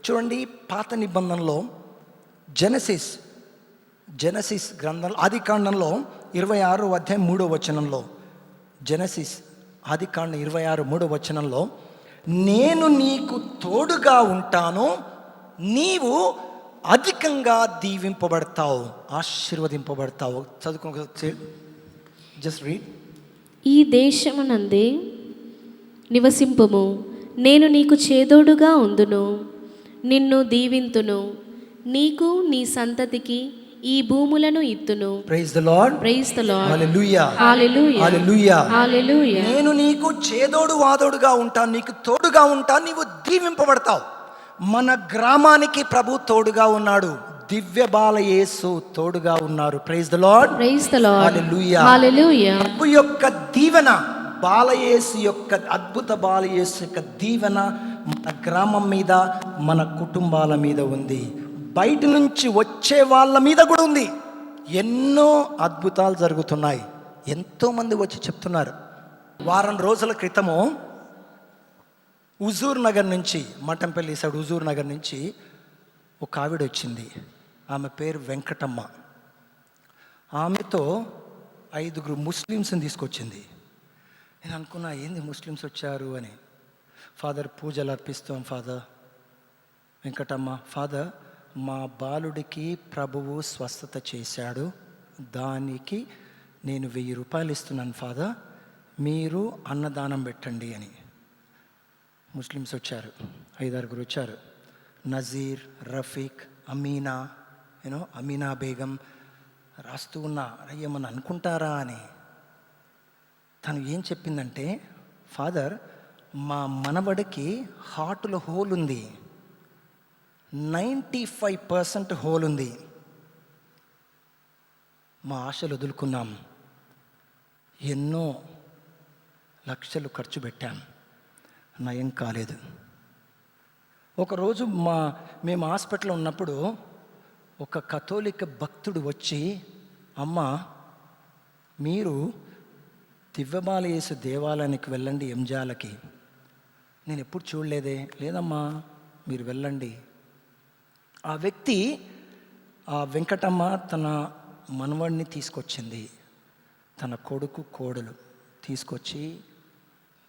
చూడండి, పాత నిబంధనలో జెనసిస్ గ్రంథంలో, ఆదికాండంలో 26వ అధ్యాయం 3వ వచనంలో, జెనసిస్ ఆదికాండం 26 3వ వచనంలో, నేను నీకు తోడుగా ఉంటాను, నీవు అధికంగా దీవింపబడతావు, ఆశీర్వదింపబడతావు. చదువుకో, జస్ట్ రీడ్. ఈ దేశమునందే నివసింపుము, నేను నీకు చేదోడుగా ఉందును, నిన్ను దీవింతును, నీకు నీ సంతతికి ఈ భూములను ఇత్తును. Praise the lord, praise the Lord, hallelujah, hallelujah, hallelujah, hallelujah. నేను నీకు చేదోడు వాదోడుగా ఉంటాను, నీకు తోడుగా ఉంటాను, నీవు దీవింపబడతావు. మన గ్రామానికి ప్రభు తోడుగా ఉన్నాడు, దివ్య బాల యేసు తోడుగా ఉన్నారు. Praise the lord, praise the Lord, hallelujah, hallelujah. ప్రభు యొక్క దీవెన, బాలయేసు యొక్క అద్భుత బాలయేసు యొక్క దీవెన మన గ్రామం మీద, మన కుటుంబాల మీద ఉంది. బయట నుంచి వచ్చే వాళ్ళ మీద కూడా ఉంది. ఎన్నో అద్భుతాలు జరుగుతున్నాయి. ఎంతోమంది వచ్చి చెప్తున్నారు. వారం రోజుల క్రితము హుజూర్ నగర్ నుంచి, మఠంపల్లి సైడ్ హుజూర్ నగర్ నుంచి ఒక ఆవిడ వచ్చింది. ఆమె పేరు వెంకటమ్మ. ఆమెతో 5 ముస్లిమ్స్ని తీసుకొచ్చింది. నేను అనుకున్నా, ఏంది ముస్లిమ్స్ వచ్చారు అని. ఫాదర్, పూజలు అర్పిస్తాం ఫాదర్. వెంకటమ్మ, ఫాదర్, మా బాలుడికి ప్రభువు స్వస్థత చేశాడు, దానికి నేను 1000 రూపాయలు ఇస్తున్నాను ఫాదర్, మీరు అన్నదానం పెట్టండి అని. ముస్లిమ్స్ వచ్చారు, 5-6 వచ్చారు. నజీర్, రఫీక్, అమీనా, అమీనా బేగం. రాస్తూ ఉన్నా, ఏమన్నా అనుకుంటారా అని. తను ఏం చెప్పిందంటే, ఫాదర్, మా మనవడికి హార్ట్లో హోల్ ఉంది, 95% హోల్ ఉంది. మా ఆశలు వదులుకున్నాం, ఎన్నో లక్షలు ఖర్చు పెట్టాం, నయం కాలేదు. ఒకరోజు మేము హాస్పిటల్లో ఉన్నప్పుడు ఒక కథోలిక భక్తుడు వచ్చి, అమ్మ, మీరు దివ్యబాలయేసు దేవాలయానికి వెళ్ళండి ఎంజాలకి. నేను ఎప్పుడు చూడలేదే. లేదమ్మా, మీరు వెళ్ళండి. ఆ వ్యక్తి, ఆ వెంకటమ్మ, తన మనవడిని తీసుకొచ్చింది, తన కొడుకు కోడలు తీసుకొచ్చి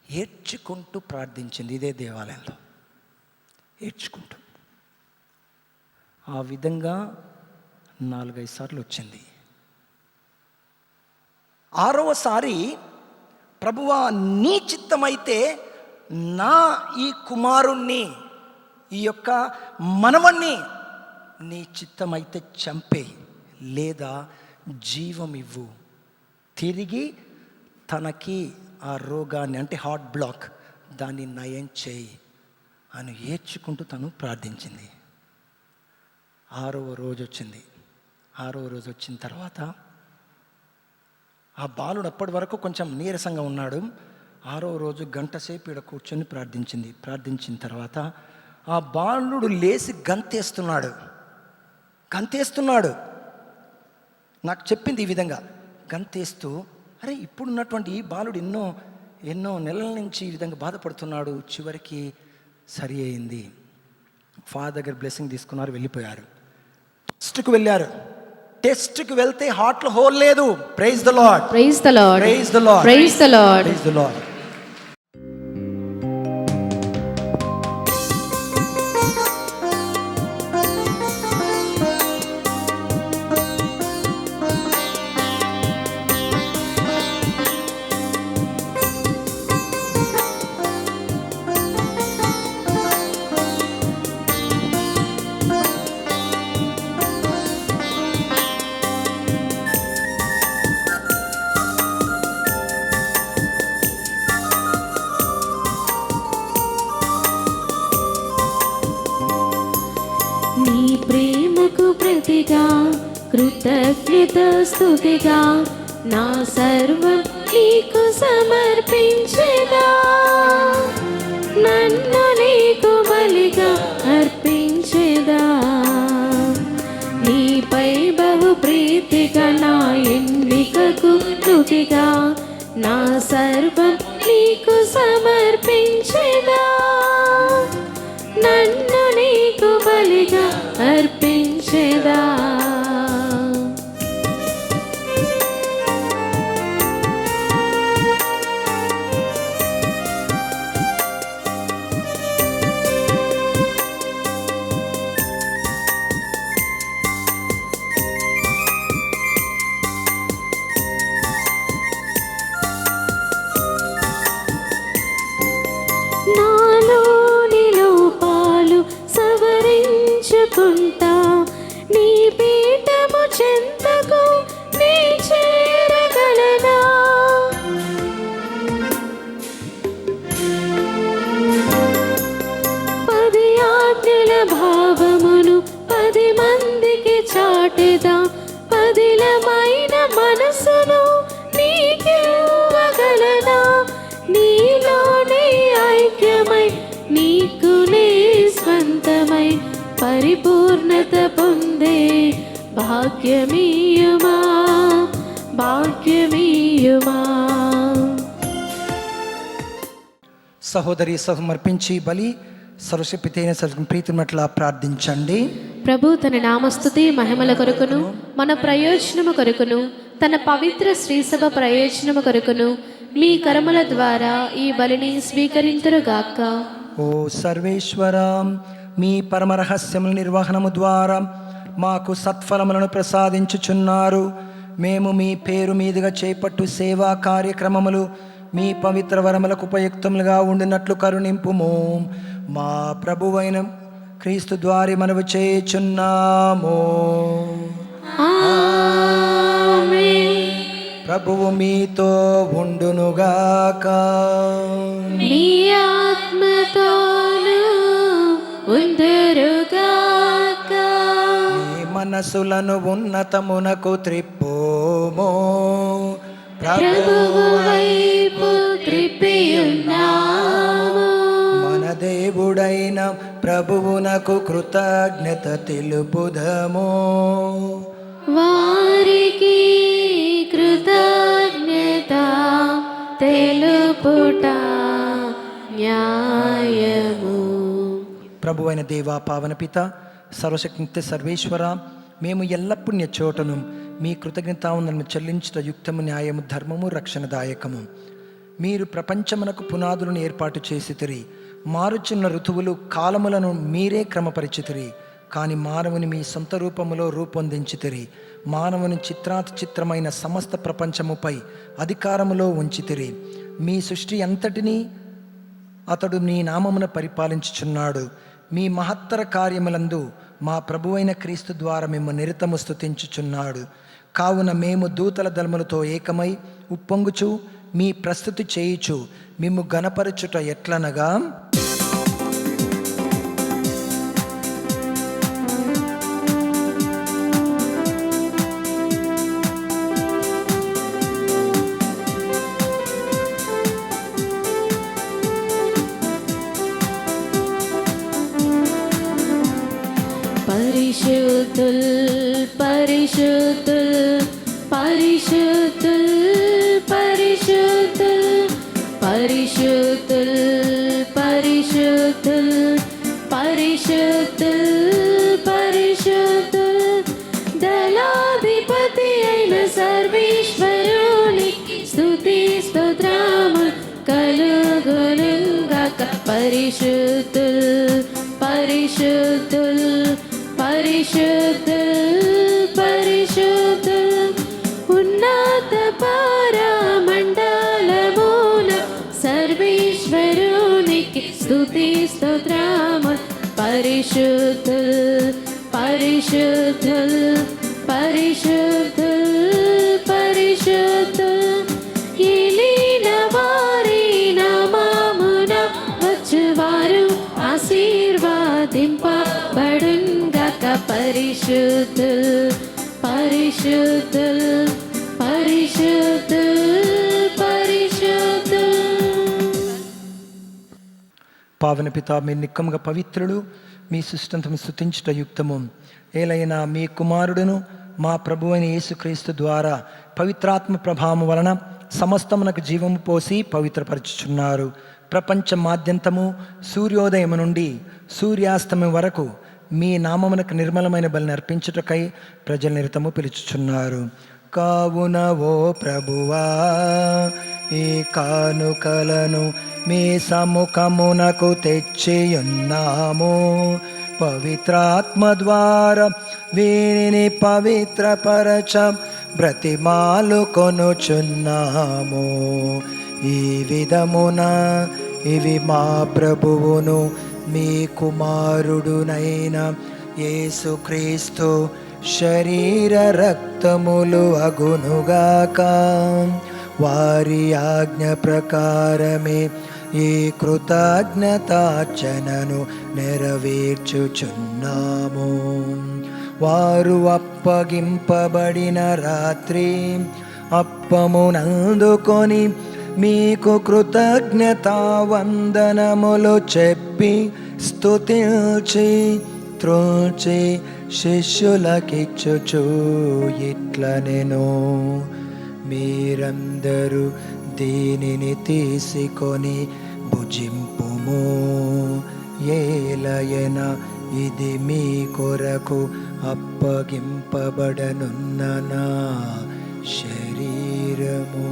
ఏడ్చుకుంటూ ప్రార్థించింది ఇదే దేవాలయంలో, ఏడ్చుకుంటూ. ఆ విధంగా 4-5 సార్లు వచ్చింది. 6వసారి, ప్రభువా, నీ చిత్తమైతే నా ఈ కుమారుణ్ణి, ఈ యొక్క మనవణ్ణి నీ చిత్తమైతే చంపే, లేదా జీవం ఇవ్వు, తిరిగి తనకి ఆ రోగాన్ని, అంటే హార్ట్ బ్లాక్, దాన్ని నయం చేయి అని ఏడ్చుకుంటూ తను ప్రార్థించింది. 6వ రోజు వచ్చింది. 6వ రోజు వచ్చిన తర్వాత ఆ బాలుడు అప్పటి వరకు కొంచెం నీరసంగా ఉన్నాడు. 6వ రోజు 1 గంట సేపు ఇక్కడ కూర్చొని ప్రార్థించింది. ప్రార్థించిన తర్వాత ఆ బాలుడు లేచి గంతేస్తున్నాడు. నాకు చెప్పింది ఈ విధంగా, గంతేస్తూ, అరే, ఇప్పుడున్నటువంటి ఈ బాలుడు ఎన్నో నెలల నుంచి ఈ విధంగా బాధపడుతున్నాడు, చివరికి సరి అయింది. ఫాదర్ దగ్గర బ్లెస్సింగ్ తీసుకున్నారు, వెళ్ళిపోయారు. టెస్ట్కి వెళ్ళారు. టెస్ట్కి వెళ్తే హార్ట్లో హోల్ లేదు. Praise the lord, praise the lord, praise the lord, praise the lord, praise the lord. నీ ప్రేమకు ప్రతిగా కృతజ్ఞత స్తుతిగా నా సర్వం నీకు సమర్పించెదా, నన్ను నీకు బలిగా అర్పించెదా. నీపై బహు ప్రీతిగా నా ఎన్నికకు స్తుతిగా నా సర్వం నీకు సమర్పించెదా, నన్ను నీకు బలిగా అర్పించెదా. నాలోని లోపాలు సవరించుకుంటా, నీ పీఠము చెంతకు నీ చేరగలనా. పది ఆజ్ఞల భావమును 10 మందికి చాటెదా, పదిలమైన మనసును నీకివ్వగలనా. నీలోనే ఐక్యమై నీకునే స్వంతమై పరిపూర్ణత భాగ్యమీయుమా భాగ్యమీయుమా. సహోదరి సమర్పించి బలి సర్వశక్తితైన ప్రీతిమట్ల ప్రార్థించండి. ప్రభు తన నామస్తుతి మహిమల కొరకును మన ప్రయోజనము కొరకును తన పవిత్ర శ్రీసభ ప్రయోజనము కొరకును మీ కర్మల ద్వారా ఈ బలిని స్వీకరింతురుగాక. ఓ సర్వేశ్వర, మీ పరమ రహస్యముల నిర్వహణము ద్వారా మాకు సత్ఫలములను ప్రసాదించుచున్నారు. మేము మీ పేరు మీదుగా చేపట్టు సేవా కార్యక్రమములు మీ పవిత్ర వరములకు ఉపయుక్తములుగా ఉండినట్లు కరుణింపుము. మా ప్రభువైన క్రీస్తు ద్వారి మనవి చేయుచున్నాము. ప్రభువు మీతో ఉండునుగాక. మీ ఆత్మతోను ఉందురుగాక. మీ మనసులను ఉన్నతమునకు త్రిప్పుము. ప్రభువు వైపు త్రిప్పియున్నాము. మన దేవుడైన ప్రభువునకు కృతజ్ఞత తెలుపుదము. వారికి కృతజ్ఞత తెలుపుట న్యాయము. ప్రభువైన దేవా, పావన పిత, సర్వశక్తి సర్వేశ్వర, మేము ఎల్లప్పుడూ చోటను మీ కృతజ్ఞతావందనము చెల్లించుట యుక్తము, న్యాయము, ధర్మము, రక్షణదాయకము. మీరు ప్రపంచమునకు పునాదులను ఏర్పాటు చేసితిరి. మారుచున్న ఋతువులు కాలములను మీరే క్రమపరిచితిరి. కానీ మానవుని మీ సొంత రూపములో రూపొందించితిరి. మానవుని చిత్రమైన సమస్త ప్రపంచముపై అధికారములో ఉంచితిరి. మీ సృష్టి అంతటినీ అతడు నీ నామమున పరిపాలించుచున్నాడు. మీ మహత్తర కార్యములందు మా ప్రభువైన క్రీస్తు ద్వారా మేము నిరతము స్తుతించుచున్నాడు. కావున మేము దూతల దళములతో ఏకమై ఉప్పొంగుచు మీ ప్రస్తుతి చేయుచు మిమ్ము గణపరచుట ఎట్లనగా, పరిశుద్ధుల్ పరిశుద్ధుల్ పరిశుద్ధుల్ పరిశుద్ధుల్ పరిశుద్ధుల్ పరిశుద్ధుల్ పరిశుద్ధుల్ పరిశుద్ధుల్. దళాధిపతి అయిన సర్వేశ్వరునికి స్తుతి స్తోత్రములు కలుగునుగాక. పరిశుద్ధుల్ పరిశుద్ధుల్ పరిశుద్ధుల్ పరిశుద్ధుల్. ఉన్నత పరమండలమున సర్వేశ్వరునికి స్తుతి స్తోత్రములు. పరిశుద్ధుల్ పరిశుద్ధుల్ పరిశుద్ధుల్ పరిశుద్ధుల్. ఏలిన వారి నామమున వచ్చువారు ఆశీర్వాదింపబడుగాక. పరిశుద్ధుల్ పరిశుద్ధుల్ పరిశుద్ధుల్ పరిశుద్ధుల్. పావన పిత, మీరు నిక్కముగా పవిత్రుడు, మీ సృష్టంతము స్తుతించుట యుక్తము. ఏలైనా మీ కుమారుడును మా ప్రభువైన యేసుక్రీస్తు ద్వారా పవిత్రాత్మ ప్రభావము వలన సమస్తమునకు జీవము పోసి పవిత్రపరచుచున్నారు. ప్రపంచమాద్యంతము సూర్యోదయము నుండి సూర్యాస్తమయం వరకు మీ నామమునకు నిర్మలమైన బలిని అర్పించుటకై ప్రజల నిరతము పిలుచుచున్నారు. కావున ఓ ప్రభువా, ఈ కానుకలను మీ సముఖమునకు తెచ్చియున్నాము. పవిత్రాత్మ ద్వారా వీరిని పవిత్రపరచ బ్రతిమాలు కొనుచున్నాము. ఈ విధమున ఇవి మా ప్రభువును మీ కుమారుడునైన యేసుక్రీస్తు శరీర రక్తములు అగునుగాక. వారి ఆజ్ఞ ప్రకారమే ఈ కృతజ్ఞతార్చనను నెరవేర్చుచున్నాము. వారు అప్పగింపబడిన రాత్రి అప్పమునందుకొని మీకు కృతజ్ఞతావందనములు చెప్పి స్తుతించి త్రోచి శిష్యులకిచ్చుచు ఇట్లనెను, మీరందరూ దీనిని తీసుకొని భుజింపుము, ఏలయన ఇది మీ కొరకు అప్పగింపబడనున్న నా శరీరము.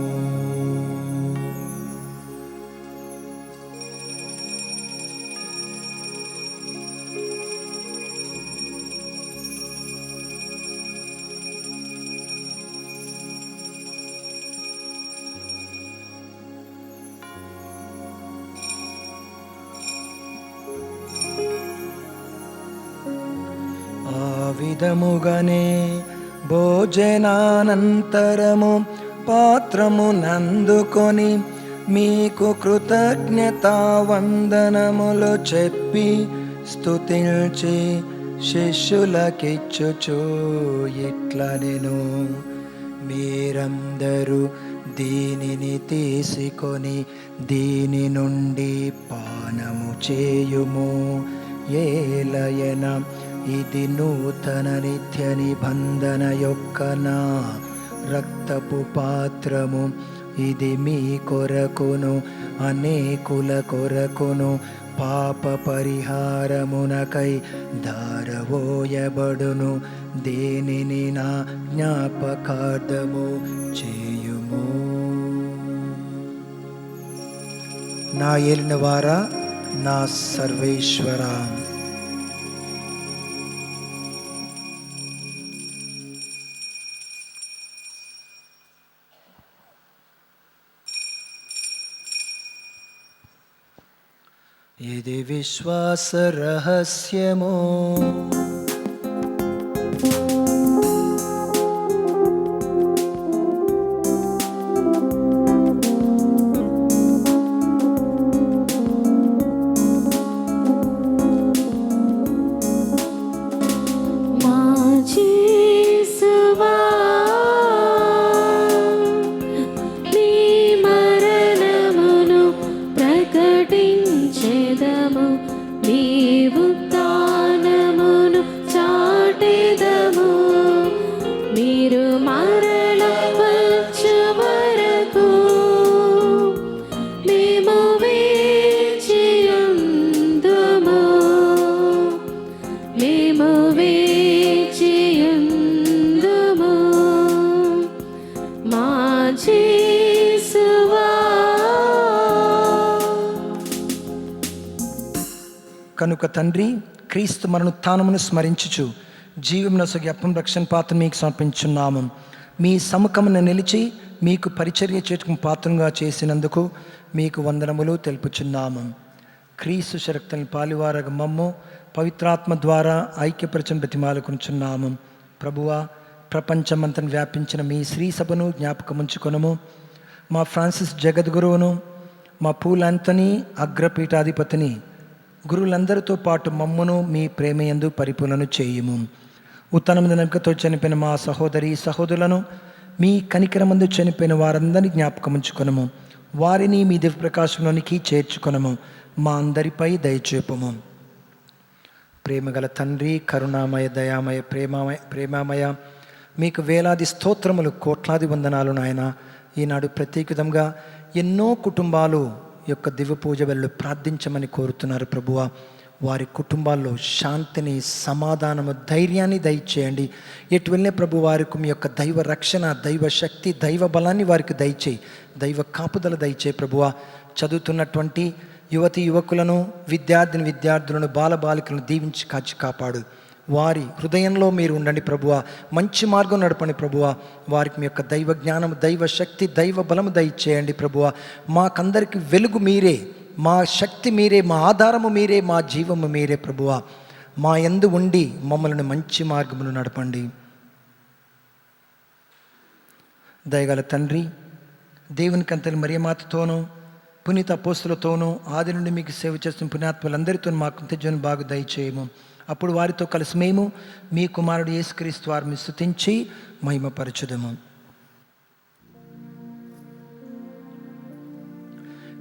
ఆ విధముగానే భోజనానంతరము పాత్రము నందుకొని మీకు కృతజ్ఞతా వందనములు చెప్పి స్తుతించి శిష్యులకిచ్చుచు ఇట్లనెను, మీరందరూ దీనిని తీసుకొని దీని నుండి పానము చేయుము, ఏలయన ఇది నూతన నిత్య నిబంధన యొక్క నా రక్తపు పాత్రము, ఇది మీ కొరకును అనేకుల కొరకును పాప పరిహారమునకై ధారవోయబడును, దేనిని నా జ్ఞాపకార్థము చేయుము. నా ఏలిన వారా, నా సర్వేశ్వరా, ఇది విశ్వాస రహస్యము, కనుక తండ్రి, క్రీస్తు మరణోత్థానమును స్మరించుచు జీవమునొసగి అప్పం రక్షణ పాత్ర మీకు సమర్పించున్నాము. మీ సముఖమున నిలిచి మీకు పరిచర్య చేటుకు పాత్రంగా చేసినందుకు మీకు వందనములు తెలుపుచున్నాము. క్రీస్తు శరక్తని పాలివారగ మమ్ము పవిత్రాత్మ ద్వారా ఐక్యపరచని బ్రతిమాలుకుంటున్నాము. ప్రభువా, ప్రపంచమంతను వ్యాపించిన మీ శ్రీ సభను జ్ఞాపకముంచుకొనము. మా ఫ్రాన్సిస్ జగద్గురువును, మా పూలాంతని అగ్రపీఠాధిపతిని, గురువులందరితో పాటు మమ్మును మీ ప్రేమయందు పరిపూర్ణను చేయుము. ఉత్తనముద నమ్మకతో చనిపోయిన మా సహోదరి సహోదరులను, మీ కనికరమందు చనిపోయిన వారందరినీ జ్ఞాపకముంచుకొనము. వారిని మీ దివ్య ప్రకాశంలోనికి చేర్చుకొనము. మా అందరిపై దయచేపము. ప్రేమగల తండ్రి, కరుణామయ, దయామయ, ప్రేమామయ, మీకు వేలాది స్తోత్రములు, కోట్లాది వందనాలు నాయన. ఈనాడు ప్రత్యేకంగా ఎన్నో కుటుంబాలు యొక్క దివ్య పూజ వెళ్ళు ప్రార్థించమని కోరుతున్నారు ప్రభువా. వారి కుటుంబాల్లో శాంతిని, సమాధానము, ధైర్యాన్ని దయచేయండి. ఎటు వెళ్ళే ప్రభు వారికి మీ యొక్క దైవ రక్షణ, దైవ శక్తి, దైవ బలాన్ని వారికి దయచేయి. దైవ కాపుదల దయచేయి ప్రభువా. చదువుతున్నటువంటి యువతి యువకులను, విద్యార్థులను, బాలబాలికలను దీవించి కాచి కాపాడు. వారి హృదయంలో మీరు ఉండండి ప్రభువా. మంచి మార్గం నడపండి ప్రభువా. వారికి మీ యొక్క దైవ జ్ఞానము, దైవ శక్తి, దైవ బలము దయచేయండి ప్రభువా. మాకందరికి వెలుగు మీరే, మా శక్తి మీరే, మా ఆధారము మీరే, మా జీవము మీరే ప్రభువా. మా యందు ఉండి మమ్మల్ని మంచి మార్గమును నడపండి. దయగల తండ్రి, దేవుని కంతని మరియమాతతోనూ, పునీత అపోస్తులతోనూ, ఆది నుండి మీకు సేవ చేస్తున్న పుణ్యాత్ములందరితో మాకు నిత్యజీవనం బాగు దయచేయము. అప్పుడు వారితో కలిసి మేము మీ కుమారుడు యేసుక్రీస్తు వారిని స్తుతించి మహిమపరచుదము.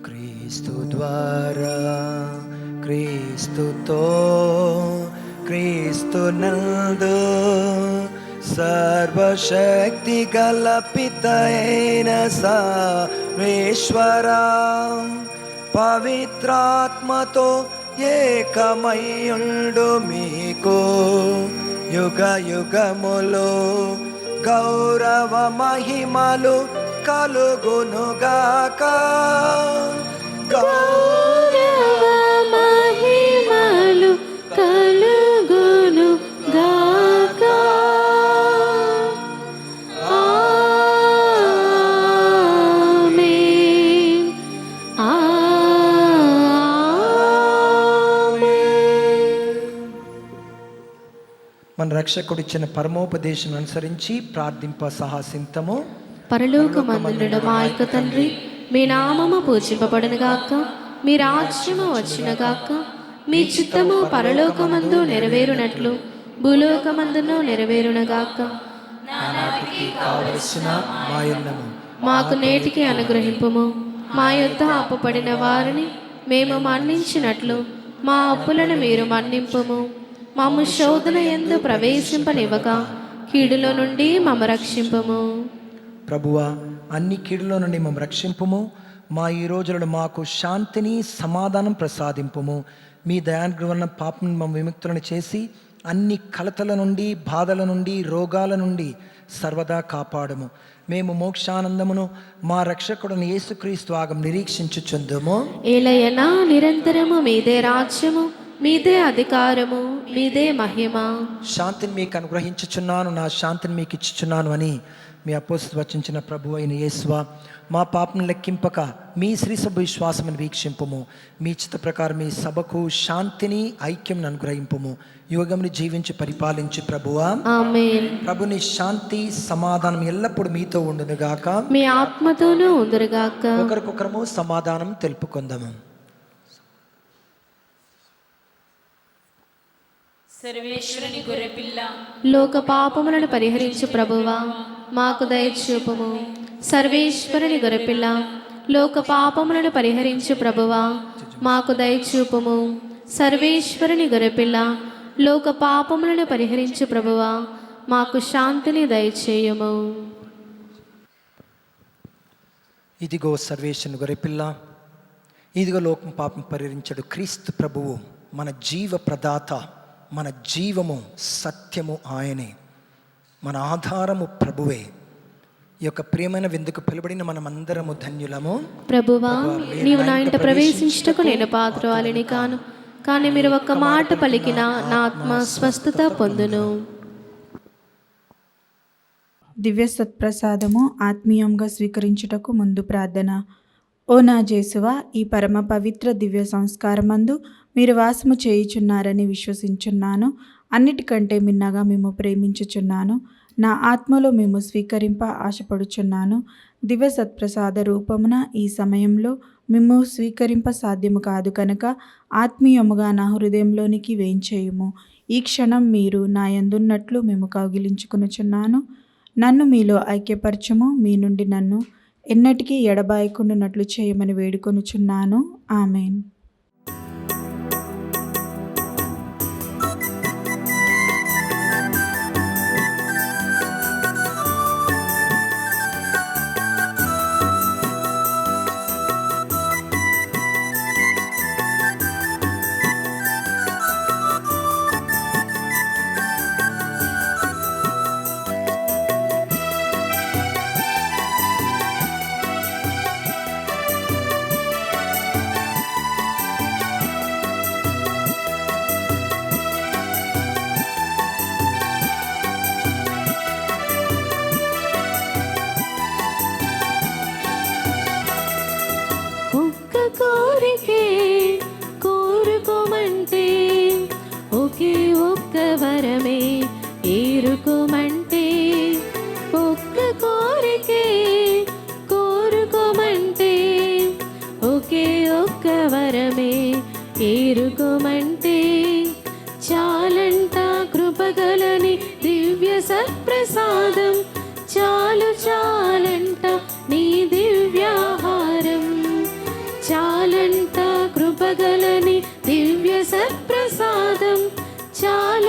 క్రీస్తు ద్వారా, క్రీస్తుతో, క్రీస్తునందు సర్వశక్తి గల పితైన సర్వేశ్వరా, పవిత్రాత్మతో ఏకమయ్యుండు మీకు యుగ యుగములో గౌరవ మహిమలు కలుగునుగాక. గౌరవ మహిమలు కలుగును గాక. ఆమేన్. ఆమేన్. మన రక్షకుడిచ్చిన పరమోపదేశం అనుసరించి ప్రార్థింప సాహసింతము. పరలోకమందుండుట మా యొక్క తండ్రి, మీ నామము పూజింపబడునుగాక, మీ రాజ్యము వచ్చునుగాక, మీ చిత్తము పరలోకమందు నెరవేరునట్లు భూలోకమందును నెరవేరునుగాక. నానాటికి కావలసిన మాయన్నము మాకు నేటికి అనుగ్రహింపుము, మా యొద్ద అప్పుపడిన వారిని మేము మన్నించినట్లు మా అప్పులను మీరు మన్నింపుము. మమ్ము శోధన యందు ప్రవేశింపనివ్వక కీడులో నుండి మమ్ము రక్షింపుము. ప్రభువా, అన్ని కీడులో నుండి మమ్మల్ని రక్షింపుము. మా ఈ రోజులను మాకు శాంతిని సమాధానం ప్రసాదింపుము. మీ దయానుగ్రహం పాపం మమ్మ విముక్తులను చేసి అన్ని కలతల నుండి బాధల నుండి రోగాల నుండి సర్వదా కాపాడము. మేము మోక్షానందమును మా రక్షకుడుని యేసుక్రీస్తు ఆగం నిరీక్షించుచుందుము. ఏలయనా నిరంతరము మీదే రాజ్యము, మీదే అధికారము, మీదే మహిమ. శాంతిని మీకు అనుగ్రహించుచున్నాను, నా శాంతిని మీకు ఇచ్చుచున్నాను అని మీ అపోస్తలుడు వచించిన ప్రభు అయిన యేసువా, మా పాపను లెక్కింపక మీ శ్రీ సభ విశ్వాసమును వీక్షింపుము. మీ చిత్త ప్రకారం మీ సభకు శాంతిని ఐక్యం అనుగ్రహింపుము. యుగమును జీవించి పరిపాలించి ప్రభువా. ఆమేన్. ప్రభుని శాంతి సమాధానం ఎల్లప్పుడు మీతో ఉండునుగాక, మీ ఆత్మతోనూ ఉందురుగాక. ఒకరికొకరము సమాధానం తెలుపుకుందాము. సర్వేశ్వరుని గొర్రెపిల్ల, లోక పాపములను పరిహరించు ప్రభువా, మాకు దయచూపుము. సర్వేశ్వరుని గొర్రెపిల్ల, లోక పాపములను పరిహరించు ప్రభువా, మాకు దయచూపుము. సర్వేశ్వరుని గొర్రెపిల్ల, లోక పాపములను పరిహరించు ప్రభువా, మాకు శాంతిని దయచేయము. ఇదిగో సర్వేశ్వరుని గొర్రెపిల్ల, ఇదిగో లోకం పాపం పరిహరించడు క్రీస్తు ప్రభువు, మన జీవ ప్రదాత, మన జీవము సత్యము ఆయనే, మన ఆధారము ప్రభువే. ఈ యొక్క ప్రియమైన విందుకు పిలువడిన మనమందరము ధన్యులము. ప్రభువా, నీవు నా ఇంట ప్రవేశించుటకు నేను పాత్రవాలిని కాను, కానీ మీరు ఒక్క మాట పలికిన నా ఆత్మ స్వస్థత పొందును. దివ్య సత్ప్రసాదము ఆత్మీయంగా స్వీకరించుటకు ముందు ప్రార్థన. ఓ నా జేసువా, ఈ పరమ పవిత్ర దివ్య సంస్కారమందు మీరు వాసము చేయుచున్నారని విశ్వసించున్నాను. అన్నిటికంటే మిన్నగా మేము ప్రేమించుచున్నాను. నా ఆత్మలో మేము స్వీకరింప ఆశపడుచున్నాను. దివ్య సత్ప్రసాద రూపమున ఈ సమయంలో మేము స్వీకరింప సాధ్యము కాదు కనుక ఆత్మీయముగా నా హృదయంలోనికి వేంచేయుము. ఈ క్షణం మీరు నా యందున్నట్లు మేము కౌగిలించుకొనుచున్నాను. నన్ను మీలో ఐక్యపరచము. మీ నుండి నన్ను ఎన్నటికీ ఎడబాయకుండానట్లు చేయమని వేడుకొనుచున్నాను. ఆమెన్. వరమే ఏరుకోమంటే, ఒక్క కోరికే కోరుకోమంటే, ఒకే ఒక్క వరమే ఏరుకోమంటే, చాలంట కృపగలని దివ్య సత్ప్రసాదం, చాలు చాలంట నీ దివ్యాహారం, చాలంట కృపగలని దివ్య సత్ప్రసాదం, చాలు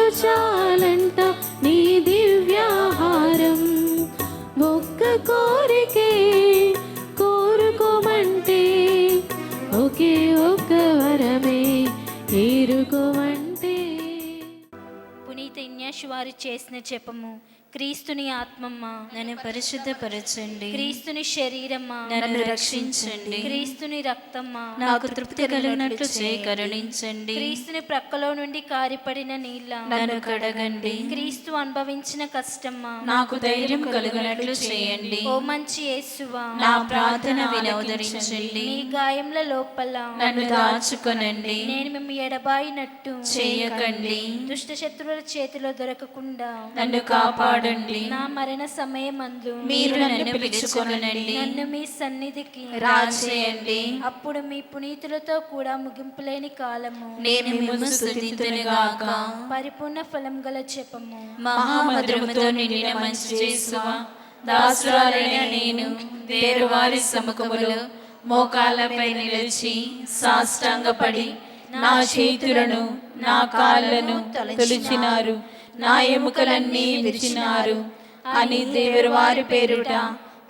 శువారి చేసిన జపము. క్రీస్తుని ఆత్మమ్మ నన్ను పరిశుద్ధపరచండి. క్రీస్తుని శరీరమ్మా నన్ను రక్షించండి. క్రీస్తుని రక్తమ్మా నాకు తృప్తి కలిగినట్లు చేయి కరుణించండి. క్రీస్తుని ప్రక్కలో నుండి కారిపడిన నీళ్ళ నన్ను కడగండి. క్రీస్తు అనుభవించిన కష్టమ్మా నాకు ధైర్యం కలిగినట్లు చేయండి. ఓ మంచి యేసువా నా ప్రార్థన వినోదరించండి. నీ గాయముల లోపల నన్ను దాచుకొనండి. నేను మేము ఎడబాయినట్టు చేయకండి. దుష్ట శత్రువుల చేతిలో దొరకకుండా నన్ను కాపాడండి. నా మరణ సమయమందు మీరు నన్ను పిలుచుకొనండి. నన్ను మీ సన్నిధికి రాచేయండి. అప్పుడు మీ పునీతులతో కూడా ముగింపులేని కాలము నేను మిమ్ము స్తుతింతునుగాక. పరిపూర్ణ ఫలం గల జపము. మహామధురముతో నిండిన మంచి యేసువా, దాసురాలైన నేను దేవువారి సముఖములో మోకాళ్ళపై నిలిచి సాష్టాంగపడి నా చేతులను నా కాళ్ళను తొలిచినారు, నా ఎముకలన్నీ విరిచినారు అని దేవువారి పేరుట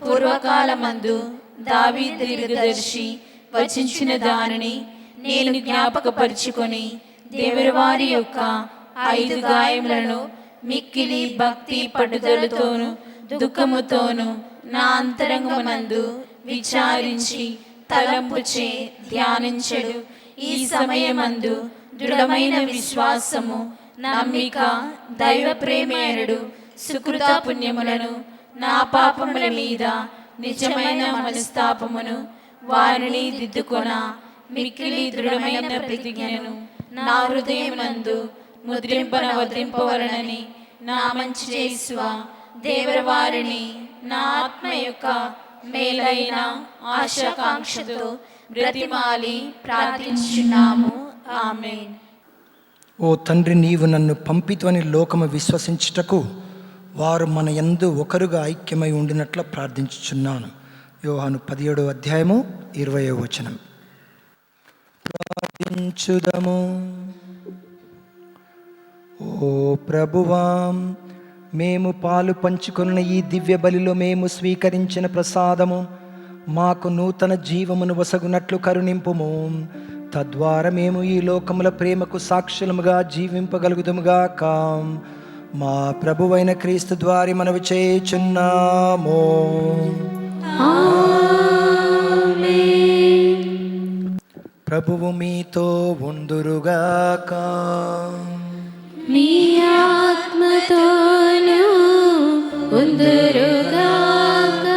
పూర్వకాలమందు దావీదు దీర్ఘదర్శి వచించిన దానిని నేను జ్ఞాపకపరుచుకొని దేవువారి యొక్క 5 గాయములను మిక్కిలి భక్తి పట్టుదలతోను దుఃఖముతోను నా అంతరంగమునందు విచారించి తలంపుచే ధ్యానించడు ఈ సమయమందు దృఢమైన విశ్వాసము, నమ్మిక, దైవ ప్రేమేరుడు సుకృత పుణ్యములను, నా పాపముల మీద నిజమైన మనస్తాపమును, వారిని దిద్దుకొన మిక్కిలి దృఢమైన ప్రతిజ్ఞను నా హృదయమునందు వదిలింపవలనని నా మంచి యేసువా దేవరవారిని నా ఆత్మ యొక్క మేలైన ఆశాకాంక్షతో బ్రతిమాలి ప్రార్థించున్నాము. ఆమేన్. ఓ తండ్రి, నీవు నన్ను పంపితువని లోకము విశ్వసించుటకు వారు మన యందు ఒకరుగా ఐక్యమై ఉండినట్లు ప్రార్థించుచున్నాను. యోహాను 17వ అధ్యాయము 20వ వచనం. ప్రార్థించుదము. ఓ ప్రభువాం, మేము పాలు పంచుకున్న ఈ దివ్య బలిలో మేము స్వీకరించిన ప్రసాదము మాకు నూతన జీవమును వసగునట్లు కరుణింపుము. తద్వారా మేము ఈ లోకముల ప్రేమకు సాక్షులముగా జీవింపగలుగుదుముగాక. మా ప్రభువైన క్రీస్తు ద్వారా మనవి చేయుచున్నాము. ప్రభువు మీతో ఉందురుగాక. మీ ఆత్మతోను ఉందురుగాక.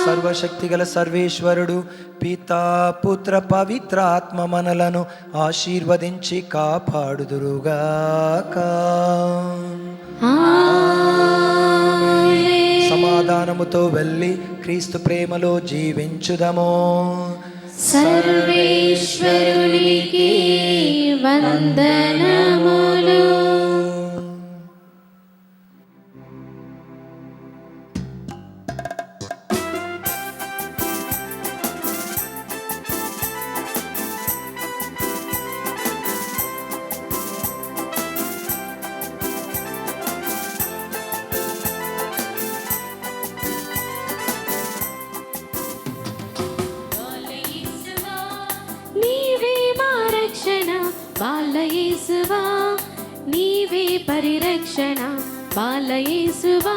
సర్వశక్తిగల సర్వేశ్వరుడు పితా పుత్ర పవిత్ర ఆత్మ మనలను ఆశీర్వదించి కాపాడుదురుగాక. సమాధానముతో వెళ్ళి క్రీస్తు ప్రేమలో జీవించుదము. సర్వేశ్వరునికి వందనములు. నీవే మా రక్షణ బాలయేసువా, నీవే పరిరక్షణ బాలయేసువా,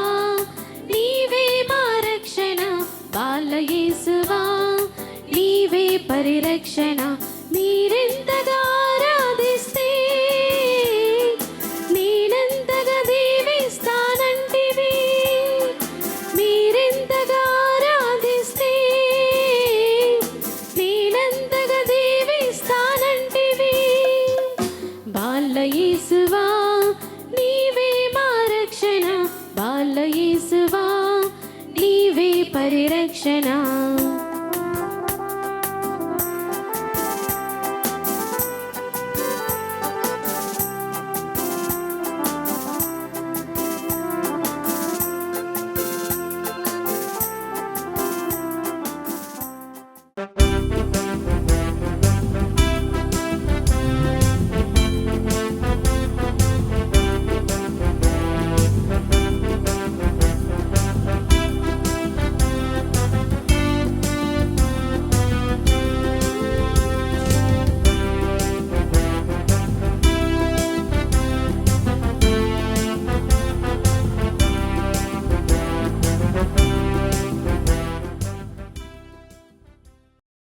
నీవే మా రక్షణ బాలయేసువా, నీవే పరిరక్షణ. మీరెంతగా ఆరాధిస్తే నేనెంతగా దీవిస్తానంటివి. మీరెంతగా ఆరాధిస్తే నేనెంతగా దీవిస్తానంటివి. బాలయేసువా, నీవే మా రక్షణ బాలయేసువా, నీవే పరిరక్షణ.